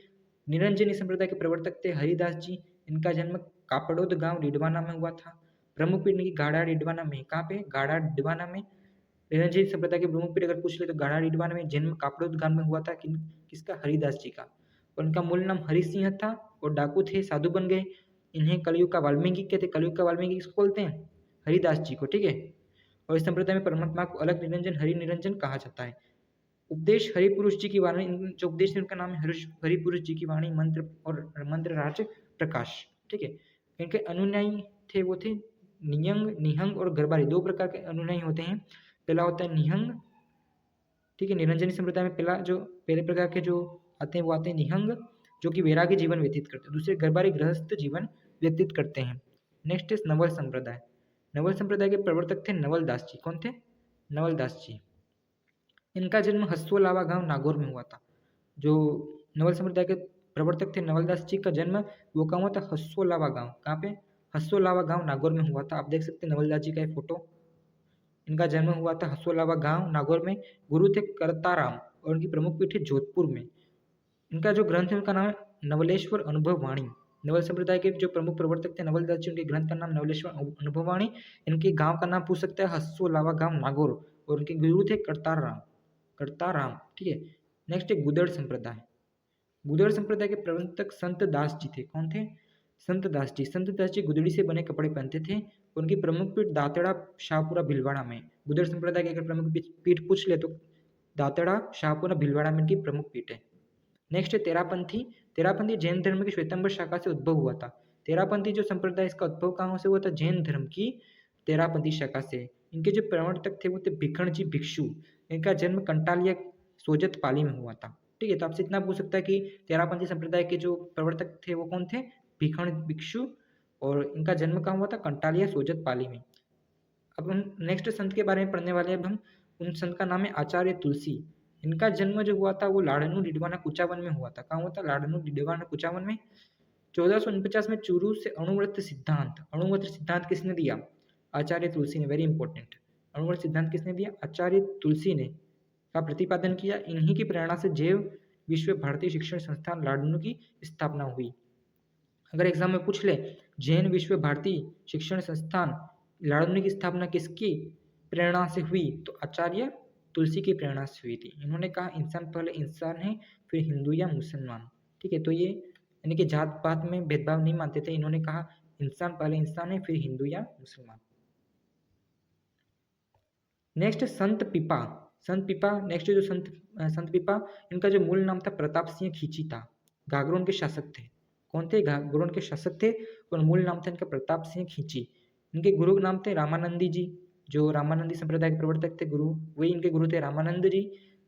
निरंजनी संप्रदाय के प्रवर्तक थे हरिदास जी। इनका जन्म कापड़ोद गांव डिडवाना में हुआ था। प्रमुख पीठ इनकी गाड़ा डिडवाना में। कहाँ पे? गाड़ा डिडवाना में। निरंजनी संप्रदाय के प्रमुख पीठ अगर पूछ ले तो गाड़ा डिडवाना में जन्म कापड़ोद गांव में हुआ था। किसका? हरिदास जी का। और इनका मूल नाम हरि सिंह था और डाकू थे, साधु बन गए। इन्हें कलयुग का वाल्मीकि कहते। कलयुग का वाल्मीकि किसको बोलते हैं? हरिदास जी को। ठीक है, और इस संप्रदाय में परमात्मा को अलग निरंजन हरि निरंजन कहा जाता है। उपदेश हरिपुरुष जी की वाणी, जो उपदेश है उनका नाम है हरिपुरुष जी की वाणी, मंत्र और मंत्र राज प्रकाश। ठीक है, इनके अनुयायी थे वो थे नियंग, निहंग और गरबारी। दो प्रकार के अनुयायी होते हैं। पहला होता है निहंग। ठीक है, निरंजनी संप्रदाय में पहले प्रकार के जो आते हैं वो आते हैं निहंग, जो कि वैरागी जीवन व्यतीत करते हैं। दूसरे गरबारी गृहस्थ जीवन व्यतीत करते हैं। नेक्स्ट इज नवल संप्रदाय। नवल संप्रदाय के प्रवर्तक थे नवल दास जी। कौन थे? नवल दास जी। इनका जन्म हसोलावा गांव नागौर में हुआ था। जो नवल संप्रदाय के प्रवर्तक थे नवल दास जी का जन्म वो कहाँ हुआ था? हसोलावा गांव। कहाँ पे? हसोलावा गांव नागौर में हुआ था। आप देख सकते हैं नवल दास जी का एक फोटो। इनका जन्म हुआ था हसोलावा गांव नागौर में। गुरु थे करताराम और उनकी प्रमुख पीठ है जोधपुर में। इनका जो ग्रंथ है उनका नाम है नवलेश्वर अनुभव वाणी। नवल संप्रदाय के जो प्रमुख प्रवर्तक थे नवल दास जी, उनके ग्रंथ का नाम नवलेश्वर अनुभव वाणी। इनके गांव का नाम पूछ सकता है हसोलावा गांव नागौर और उनके गुरु थे करताराम। ठीक है, नेक्स्ट है गुदड़ संप्रदाय। गुदड़ संप्रदाय के प्रवर्तक संत दास जी थे। कौन थे? संत दास जी। संत दास जी गुदड़ी से बने कपड़े पहनते थे। उनकी प्रमुख पीठ दातड़ा शाहपुरा भिलवाड़ा में। गुदड़ संप्रदाय की अगर प्रमुख पीठ पूछ ले तो दातड़ा शाहपुरा भिलवाड़ा में इनकी प्रमुख पीठ है। नेक्स्ट है तेरापंथी। तेरापंथी जैन धर्म की श्वेतंबर शाखा से उद्भव हुआ था। तेरापंथी जो संप्रदाय इसका उद्भव कहाँ से हुआ था? जैन धर्म की तेरापंथी शाखा से। इनके जो प्रवर्तक थे वो थे भिखण जी भिक्षु। इनका जन्म कंटालिया सोजत पाली में हुआ था। ठीक है, तो आपसे इतना पूछ सकता है कि तेरापंथी संप्रदाय के जो प्रवर्तक थे वो कौन थे? भिखण भिक्षु। और इनका जन्म कहाँ हुआ था? कंटालिया सोजत पाली में। अब हम नेक्स्ट संत के बारे में पढ़ने वाले हैं। अब हम उन संत का नाम है आचार्य तुलसी। इनका जन्म जो हुआ था वो लाड़नू डिडवाना कुचावन में हुआ था। कहाँ हुआ था? लाड़नू डिडवाना कुचावन में। 1449 में चूरू से अणुव्रत सिद्धांत किसने दिया? आचार्य तुलसी ने। Very important. अणुव्रत सिद्धांत किसने दिया? आचार्य तुलसी ने का प्रतिपादन किया। इन्हीं की प्रेरणा से जैव विश्व भारतीय शिक्षण संस्थान लाड़नू की स्थापना हुई। अगर एग्जाम में पूछ ले जैन विश्व भारती शिक्षण संस्थान लाड़नू की स्थापना किसकी प्रेरणा से हुई, तो आचार्य तुलसी की प्रेरणा से हुई थी। इन्होंने कहा इंसान पहले इंसान है, फिर हिंदू या मुसलमान। ठीक है, तो ये यानी कि जात पात में भेदभाव नहीं मानते थे। इन्होंने कहा इंसान पहले इंसान है, फिर हिंदू या मुसलमान। नेक्स्ट संत पिपा। संत पिपा नेक्स्ट जो संत पिपा, इनका जो मूल नाम था प्रताप सिंह खींची था। गागरोन के शासक थे। कौन थे? गागरोन के शासक थे और मूल नाम था इनका प्रताप सिंह खींची। इनके गुरु नाम थे रामानंदी जी। जो रामानंदी संप्रदाय के प्रवर्तक थे गुरु, वही इनके गुरु थे रामानंद जी।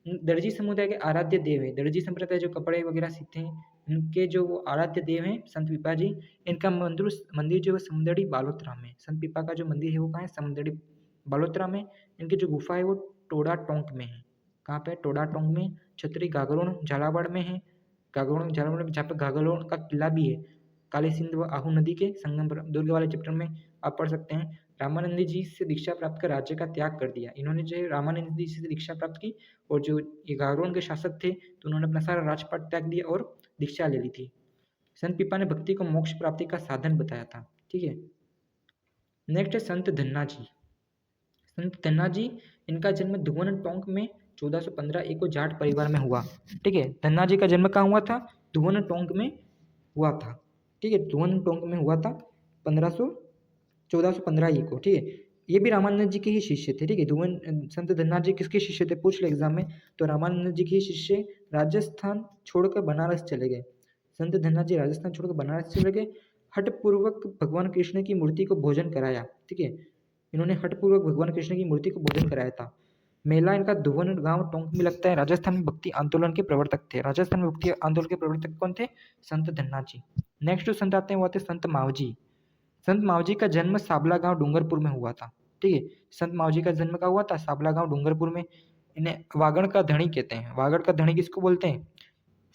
दर्जी समुदाय के आराध्य देव है। दर्जी संप्रदाय जो कपड़े वगैरह सीते हैं इनके जो वो आराध्य देव हैं संत पिपा जी। इनका मंदिर जो है समुंदड़ी बालोतरा में। संत पिपा का जो मंदिर है वो कहाँ है? समुंदड़ी बालोतरा में। इनकी जो गुफा है वो टोडा टोंक में है। कहाँ पे? टोडा टोंक में। छतरी गागरोन झालावाड़ में है। गागरोन झालावाड़ में, जहाँ पे गागरोन का किला भी है। काली सिंध व आहू नदी के संगम पर। दुर्ग वाले चैप्टर में आप पढ़ सकते हैं। रामानंद जी से दीक्षा प्राप्त कर राज्य का त्याग कर दिया। इन्होंने जो है रामानंद जी से दीक्षा प्राप्त की और जो ये गारोन के शासक थे तो उन्होंने अपना सारा राजपाट त्याग दिया और दीक्षा ले ली थी। संत पीपा ने भक्ति को मोक्ष प्राप्ति का साधन बताया था। ठीक है। नेक्स्ट है संत धन्ना जी। संत धन्ना जी, इनका जन्म धुवन टोंक में 1415 ईको जाट परिवार में हुआ। ठीक है। धन्ना जी का जन्म कहाँ हुआ था? धुवन टोंक में हुआ था। ठीक है। धुवन टोंक में हुआ था 1415 ईको। ठीक है। ये भी रामानंद जी के ही शिष्य थे। ठीक है। धुवन संत धन्ना जी किसके शिष्य थे? पूछ ले एग्जाम में। तो रामानंद जी के ही शिष्य राजस्थान छोड़कर बनारस चले गए। संत धन्ना जी राजस्थान छोड़कर बनारस चले गए। हठपूर्वक भगवान कृष्ण की मूर्ति को भोजन कराया। ठीक है। इन्होंने हठपूर्वक भगवान कृष्ण की मूर्ति को भोजन कराया था। मेला इनका धुवन गांव टोंक में लगता है। राजस्थान में भक्ति आंदोलन के प्रवर्तक थे। राजस्थान में भक्ति आंदोलन के प्रवर्तक कौन थे? संत धन्ना जी। नेक्स्ट जो संत आते हैं वो आते हैं संत मावजी। संत मावजी का जन्म साबला गांव डूंगरपुर में हुआ था। ठीक है। संत मावजी का जन्म कहाँ हुआ था? साबला गांव डूंगरपुर में। इन्हें वागड़ का धनी कहते हैं। वागड़ का धनी किसको बोलते हैं?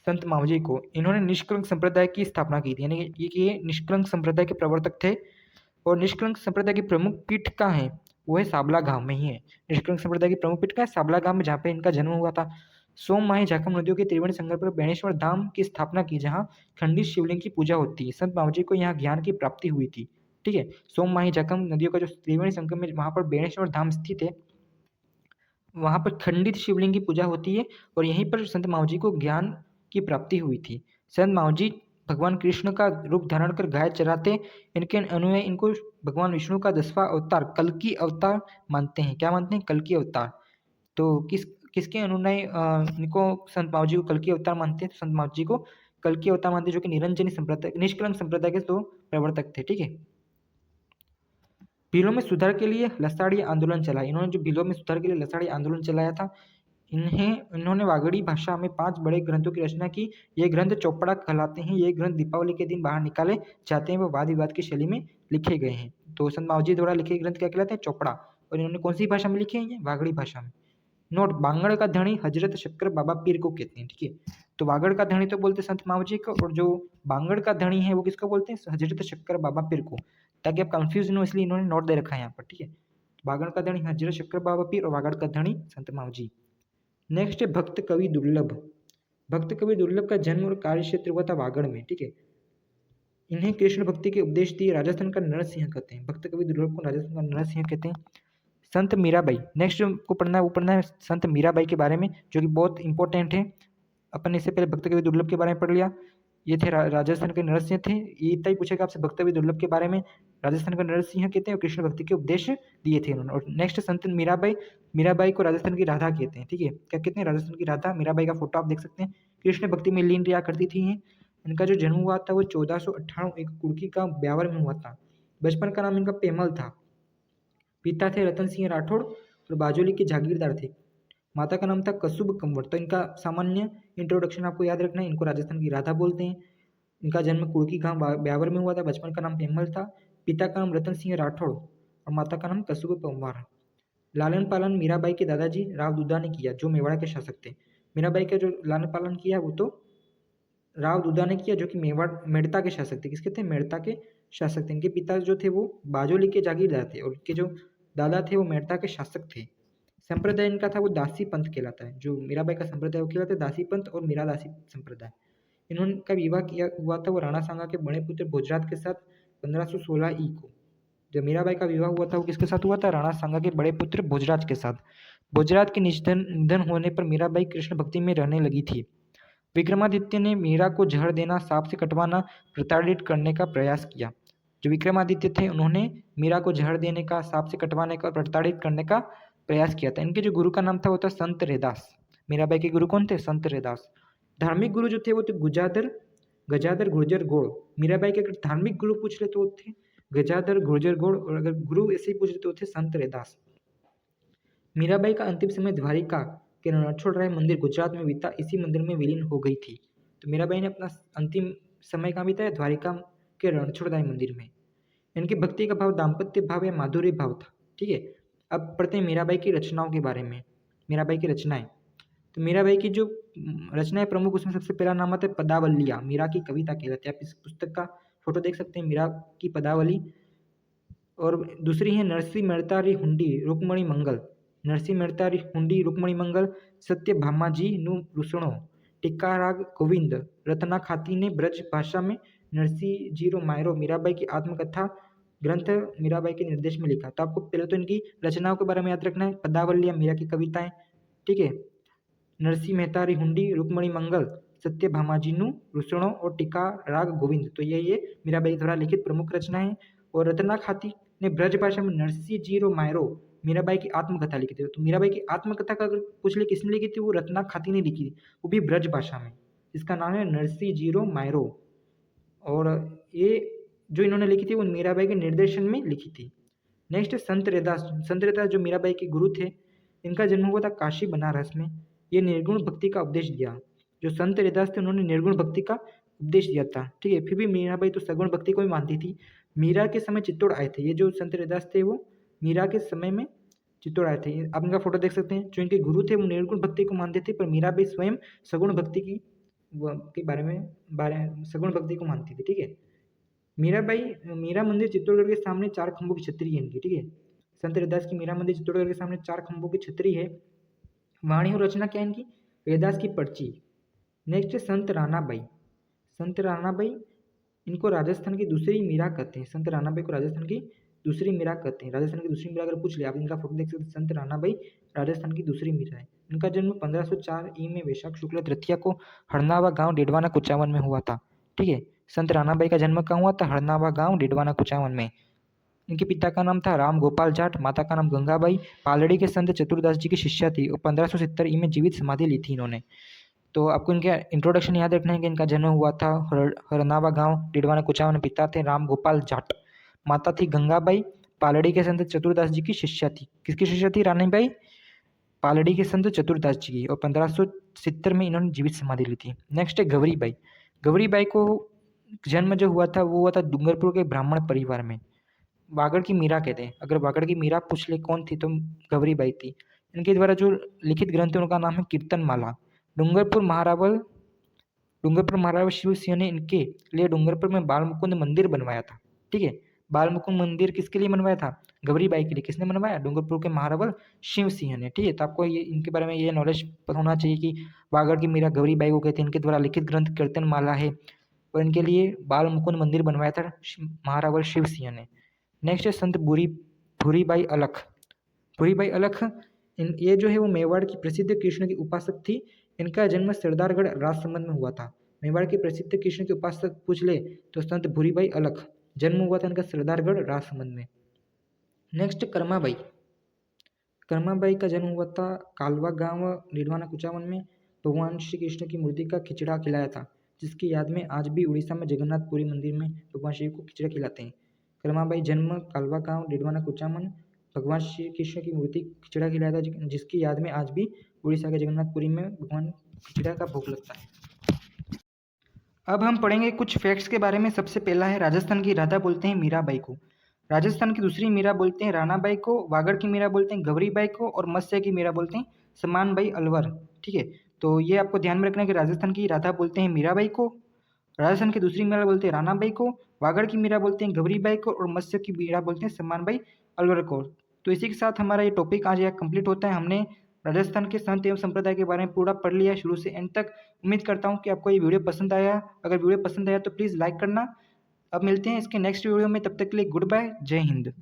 संत मावजी को। इन्होंने निष्कलंक संप्रदाय की स्थापना की थी, यानी कि ये निष्कलंक संप्रदाय के प्रवर्तक थे। और निष्कलंक संप्रदाय की प्रमुख पीठ कहाँ है? वो है साबला गांव में ही है। निष्कलंक संप्रदाय की प्रमुख पीठ का है साबला गांव में, जहाँ पे इनका जन्म हुआ था। सोम माही झाकम नदियों के त्रिवेणी संगम पर बेणेश्वर धाम की स्थापना की, जहाँ खंडित शिवलिंग की पूजा होती है। संत मावजी को यहाँ ज्ञान की प्राप्ति हुई थी। ठीक है। सोम माही झाकम नदियों का जो त्रिवेणी संगम है, वहाँ पर बेणेश्वर धाम स्थित है। वहाँ पर खंडित शिवलिंग की पूजा होती है और यहीं पर संत मावजी को ज्ञान की प्राप्ति हुई थी। संत मावजी भगवान कृष्ण का रूप धारण कर गाय चराते। इनके अनुयायी इनको भगवान विष्णु का 10वां अवतार कल्कि अवतार मानते हैं। क्या मानते हैं? कल्कि अवतार। तो किसके अनुयायी इनको संत मावजी को कल्कि अवतार मानते हैं? तो संत मावजी को कल्कि अवतार मानते हैं, जो कि निरंजनी संप्रदाय निष्कलंक संप्रदाय के दो प्रवर्तक थे। ठीक है। भीलों में सुधार के लिए लसाड़ी आंदोलन चलाया। इन्होंने जो भीलों में सुधार के लिए लसाड़ी आंदोलन चलाया था, इन्होंने वागड़ी भाषा में 5 बड़े ग्रंथों की रचना की। ये ग्रंथ चौपड़ा कहलाते हैं। ये ग्रंथ दीपावली के दिन बाहर निकाले जाते हैं। वो वाद विवाद की शैली में लिखे गए हैं। तो संत मावजी द्वारा लिखे ग्रंथ क्या कहलाते हैं? चौपड़ा। और इन्होंने कौन सी भाषा में लिखे हैं? ये वागड़ी भाषा में। नोट, बांगड़ का धनी हजरत शक्कर बाबा पीर को कहते हैं। ठीक है। तो वागड़ का धनी तो बोलते हैं संत मावजी को, और जो बांगड़ का धनी है वो किसको बोलते हैं? हजरत शक्कर बाबा पीर को। ताकि आप कंफ्यूज न हो इसलिए इन्होंने नोट दे रखा है यहाँ पर। ठीक है। बांगड़ का धनी हजरत शक्कर बाबा पीर और वागड़ का धनी संत मावजी। नेक्स्ट है भक्त कवि दुर्लभ। भक्त कवि दुर्लभ का जन्म और कार्य क्षेत्र हुआ था वागड़ में। ठीक है। इन्हें कृष्ण भक्ति के उपदेश दिए। राजस्थान का नरसिंह कहते हैं। भक्त कवि दुर्लभ को राजस्थान का नरसिंह कहते हैं। संत मीराबाई। नेक्स्ट को पढ़ना है वो पढ़ना है संत मीराबाई के बारे में, जो कि बहुत इंपॉर्टेंट है। अपन इससे पहले भक्त कवि दुर्लभ के बारे में पढ़ लिया। ये थे राजस्थान के नरसिंह थे। ये इतना ही पूछेगा आपसे भक्त कवि दुर्लभ के बारे में। राजस्थान का नरसिंह कहते हैं और कृष्ण भक्ति के उपदेश दिए थे उन्होंने। और नेक्स्ट संत मीराबाई। मीराबाई को राजस्थान की राधा कहते हैं। ठीक है। क्या कहते हैं? राजस्थान की राधा। मीराबाई का फोटो आप देख सकते हैं। कृष्ण भक्ति में लीन रहा करती थी। इनका जो जन्म हुआ था वो 1498 एक कुड़की का ब्यावर में हुआ था। बचपन का नाम इनका पेमल था। पिता थे रतन सिंह राठौड़ और बाजोली के जागीरदार थे। माता का नाम था कसुब कंवर। तो इनका सामान्य इंट्रोडक्शन आपको याद रखना है। इनको राजस्थान की राधा बोलते हैं। इनका जन्म कुड़की गांव ब्यावर में हुआ था। बचपन का नाम पेमल था। पिता का नाम रतन सिंह राठौड़ और माता का नाम कसुब कंवर। लालन पालन मीराबाई के दादाजी राव दुद्दा ने किया, जो मेवाड़ के शासक थे। मीराबाई का जो लालन पालन किया वो तो राव दुद्दा ने किया, जो कि मेड़ता के शासक थे। किसके थे? मेड़ता के शासक थे। इनके पिता जो थे वो बाजोली के जागीरदार थे और इनके जो दादा थे वो मेड़ता के शासक थे। संप्रदाय इनका था वो दासी पंथ कहलाता है। जो मीराबाई का संप्रदाय वो कहलाता है दासी पंथ और मीरा दासी संप्रदाय। इन्होंने का विवाह किया हुआ था वो राणा सांगा के बड़े पुत्र भोजराज के साथ 1516 ई को। जब मीराबाई का विवाह हुआ था वो किसके साथ हुआ था? राणा सांगा के बड़े पुत्र भोजराज के साथ। भोजराज के निधन होने पर मीराबाई कृष्ण भक्ति में रहने लगी थी। विक्रमादित्य ने मीरा को जहर देना, सांप से कटवाना, प्रताड़ित करने का प्रयास किया। जो विक्रमादित्य थे उन्होंने मीरा को जहर देने का, सांप से कटवाने का, प्रताड़ित करने का प्रयास किया था। इनके जो गुरु का नाम था वो था संत रैदास। मीराबाई के गुरु कौन थे? संत रैदास। धार्मिक गुरु जो थे वो थे गजाधर गुर्जर गोड़। मीराबाई के अगर धार्मिक गुरु पूछ ले तो वो थे गजाधर गुर्जर गोड़, और अगर गुरु ऐसे ही पूछ ले तो वो थे संत रैदास। मीराबाई का अंतिम समय द्वारिका के रणछोड़ राय मंदिर गुजरात में बीता। इसी मंदिर में विलीन हो गई थी। तो मीराबाई ने अपना अंतिम समय कहाँ बिताया? द्वारिका के रणछोड़ राय मंदिर में। इनकी भक्ति का भाव दाम्पत्य भाव या माधुर्य भाव था। ठीक है। अब पढ़ते हैं मीराबाई की रचनाओं के बारे में। मीराबाई की रचनाएं। तो मीराबाई की जो रचनाएं प्रमुख, उसमें सबसे पहला नाम आता है पदावलिया। मीरा की कविता कहलाती है। आप इस पुस्तक का फोटो देख सकते हैं मीरा की पदावली। और दूसरी है नरसी मेहता री हुंडी रुक्मणी मंगल। नरसी मेहता री हुंडी रुक्मणी मंगल सत्य भामाजी नु रुसणो टिक्का राग गोविंद रत्ना खाती ने ब्रज भाषा में नरसी जी रो मायरो मीराबाई की आत्मकथा ग्रंथ मीराबाई के निर्देश में लिखा। तो आपको पहले तो इनकी रचनाओं के बारे में याद रखना है, पदावली या मीरा की कविताएं, ठीक है। नरसी मेहता री हुंडी रुक्मणी मंगल सत्य भामाजीनु रुसणो और टीका राग गोविंद, तो ये मीराबाई द्वारा लिखित प्रमुख रचना है। और रत्ना खाती ने ब्रज भाषा में नरसी जी रो मायरो मीराबाई की आत्मकथा लिखी थी। तो मीराबाई की आत्मकथा का अगर पूछ ले किसने लिखी थी, वो रत्ना खाती ने लिखी थी, वो भी ब्रज भाषा में, जिसका नाम है नरसी जी रो मायरो। और ये जो इन्होंने लिखी थी वो मीराबाई के निर्देशन में लिखी थी। नेक्स्ट संत रैदास। संत रैदास जो मीराबाई के गुरु थे, इनका जन्म हुआ था काशी बनारस में। ये निर्गुण भक्ति का उपदेश दिया। जो संत रैदास थे उन्होंने निर्गुण भक्ति का उपदेश दिया था, ठीक है। फिर भी मीराबाई तो सगुण भक्ति को भी मानती थी। मीरा के समय चित्तौड़ आए थे। ये जो संत रैदास थे वो मीरा के समय में चित्तौड़ आए थे। आप इनका फोटो देख सकते हैं। जो इनके गुरु थे वो निर्गुण भक्ति को मानते थे, पर मीराबाई स्वयं सगुण भक्ति के बारे में सगुण भक्ति को मानती थी, ठीक है। मीरा मंदिर चित्तौड़गढ़ के सामने 4 खंभों की छतरी है इनकी, ठीक है। संत रैदास की मीरा मंदिर चित्तौड़गढ़ के सामने 4 खंभों की छतरी है। वाणी और रचना क्या है इनकी, रैदास की पर्ची। नेक्स्ट है संत रानाबाई। संत रानाबाई इनको राजस्थान की दूसरी मीरा कहते हैं। संत रानाबाई को राजस्थान की दूसरी मीरा कहते हैं। राजस्थान की दूसरी मीरा अगर पूछ ले, आप इनका फोटो देख सकते हैं। संत रानाबाई राजस्थान की दूसरी मीरा है। इनका जन्म 1504 ई में वैशाख शुक्ल तृतीया को हरनावा गांव डेडवाना कुचावन में हुआ था, ठीक है। संत रानाबाई का जन्म कहाँ हुआ था, हरनावा गांव डेडवाना कुचावन में। इनके पिता का नाम था राम गोपाल जाट, माता का नाम गंगाबाई। पालड़ी के संत चतुरदास जी की शिष्या थी और 1570 ई में जीवित समाधि ली थी इन्होंने। तो आपको इनके इंट्रोडक्शन याद रखना है कि इनका जन्म हुआ था हरनावा गांव डेडवाना कुचावन। पिता थे राम गोपाल जाट, माता थी गंगाबाई। पालड़ी के संत चतुरदास जी की शिष्या थी। किसकी शिष्या थी, रानीबाई पालड़ी के संत चतुरदास जी की। और 1570 में इन्होंने जीवित समाधि ली थी। नेक्स्ट है गौरीबाई। गौरीबाई को जन्म जो हुआ था वो हुआ था डूंगरपुर के ब्राह्मण परिवार में। वागड़ की मीरा कहते हैं। अगर वागड़ की मीरा पूछ ले कौन थी, तो गौरीबाई थी। इनके द्वारा जो लिखित ग्रंथ है उनका नाम है कीर्तन माला। डूंगरपुर महारावल शिव सिंह ने इनके लिए डूंगरपुर में बाल मुकुंद मंदिर बनवाया था, ठीक है। बाल मुकुंद मंदिर किसके लिए बनवाया था, गौरीबाई के लिए। किसने बनवाया, डूंगरपुर के महारावल शिव सिंह ने, ठीक है। तो आपको ये इनके बारे में ये नॉलेज होना चाहिए कि वागड़ की मीरा गौरीबाई को कहते हैं। इनके द्वारा लिखित ग्रंथ कीर्तन माला है और इनके लिए बाल मुकुंद मंदिर बनवाया था महारावल शिव सिंह ने। नेक्स्ट है संत भूरीबाई अलख। भूरीबाई अलख ये जो है वो मेवाड़ की प्रसिद्ध कृष्ण की उपासक थी। इनका जन्म सरदारगढ़ राजसमंद में हुआ था। मेवाड़ के प्रसिद्ध कृष्ण के उपासक पूछ ले तो संत भूरीबाई अलख, जन्म हुआ था इनका सरदारगढ़ राजसमंद में। नेक्स्ट कर्माबाई। कर्माबाई का जन्म हुआ था कालवा गांव डेडवाना कुचावन में। भगवान श्री कृष्ण की मूर्ति का खिचड़ा खिलाया था, जिसकी याद में आज भी उड़ीसा में जगन्नाथपुरी मंदिर में भगवान शिव को खिचड़ा खिलाते हैं। कर्माबाई जन्म कालवा गांव डेडवाना कुचावन। भगवान श्री कृष्ण की मूर्ति खिचड़ा खिलाया था, जिसकी याद में आज भी उड़ीसा के जगन्नाथपुरी में भगवान खिचड़ा का भोग लगता है। अब हम पढ़ेंगे कुछ फैक्ट्स के बारे में। सबसे पहला है राजस्थान की राधा बोलते हैं मीराबाई को। राजस्थान की दूसरी मीरा बोलते हैं रानाबाई को। वागड़ की मीरा बोलते हैं गौरीबाई को। और मत्स्य की मीरा बोलते हैं सम्मानबाई अलवर, ठीक है। तो ये आपको ध्यान में रखना है कि राजस्थान की राधा बोलते हैं मीराबाई को, राजस्थान की दूसरी मीरा बोलते हैं रानाबाई को, वागड़ की मीरा बोलते हैं गौरीबाई को और मत्स्य की मीरा बोलते हैं सम्मानबाई अलवर को। तो इसी के साथ हमारा ये टॉपिक आज यहाँ कंप्लीट होता है। हमने राजस्थान के संत एवं संप्रदाय के बारे में पूरा पढ़ लिया शुरू से एंड तक। उम्मीद करता हूँ कि आपको ये वीडियो पसंद आया। अगर वीडियो पसंद आया तो प्लीज़ लाइक करना। अब मिलते हैं इसके नेक्स्ट वीडियो में, तब तक के लिए गुड बाय, जय हिंद।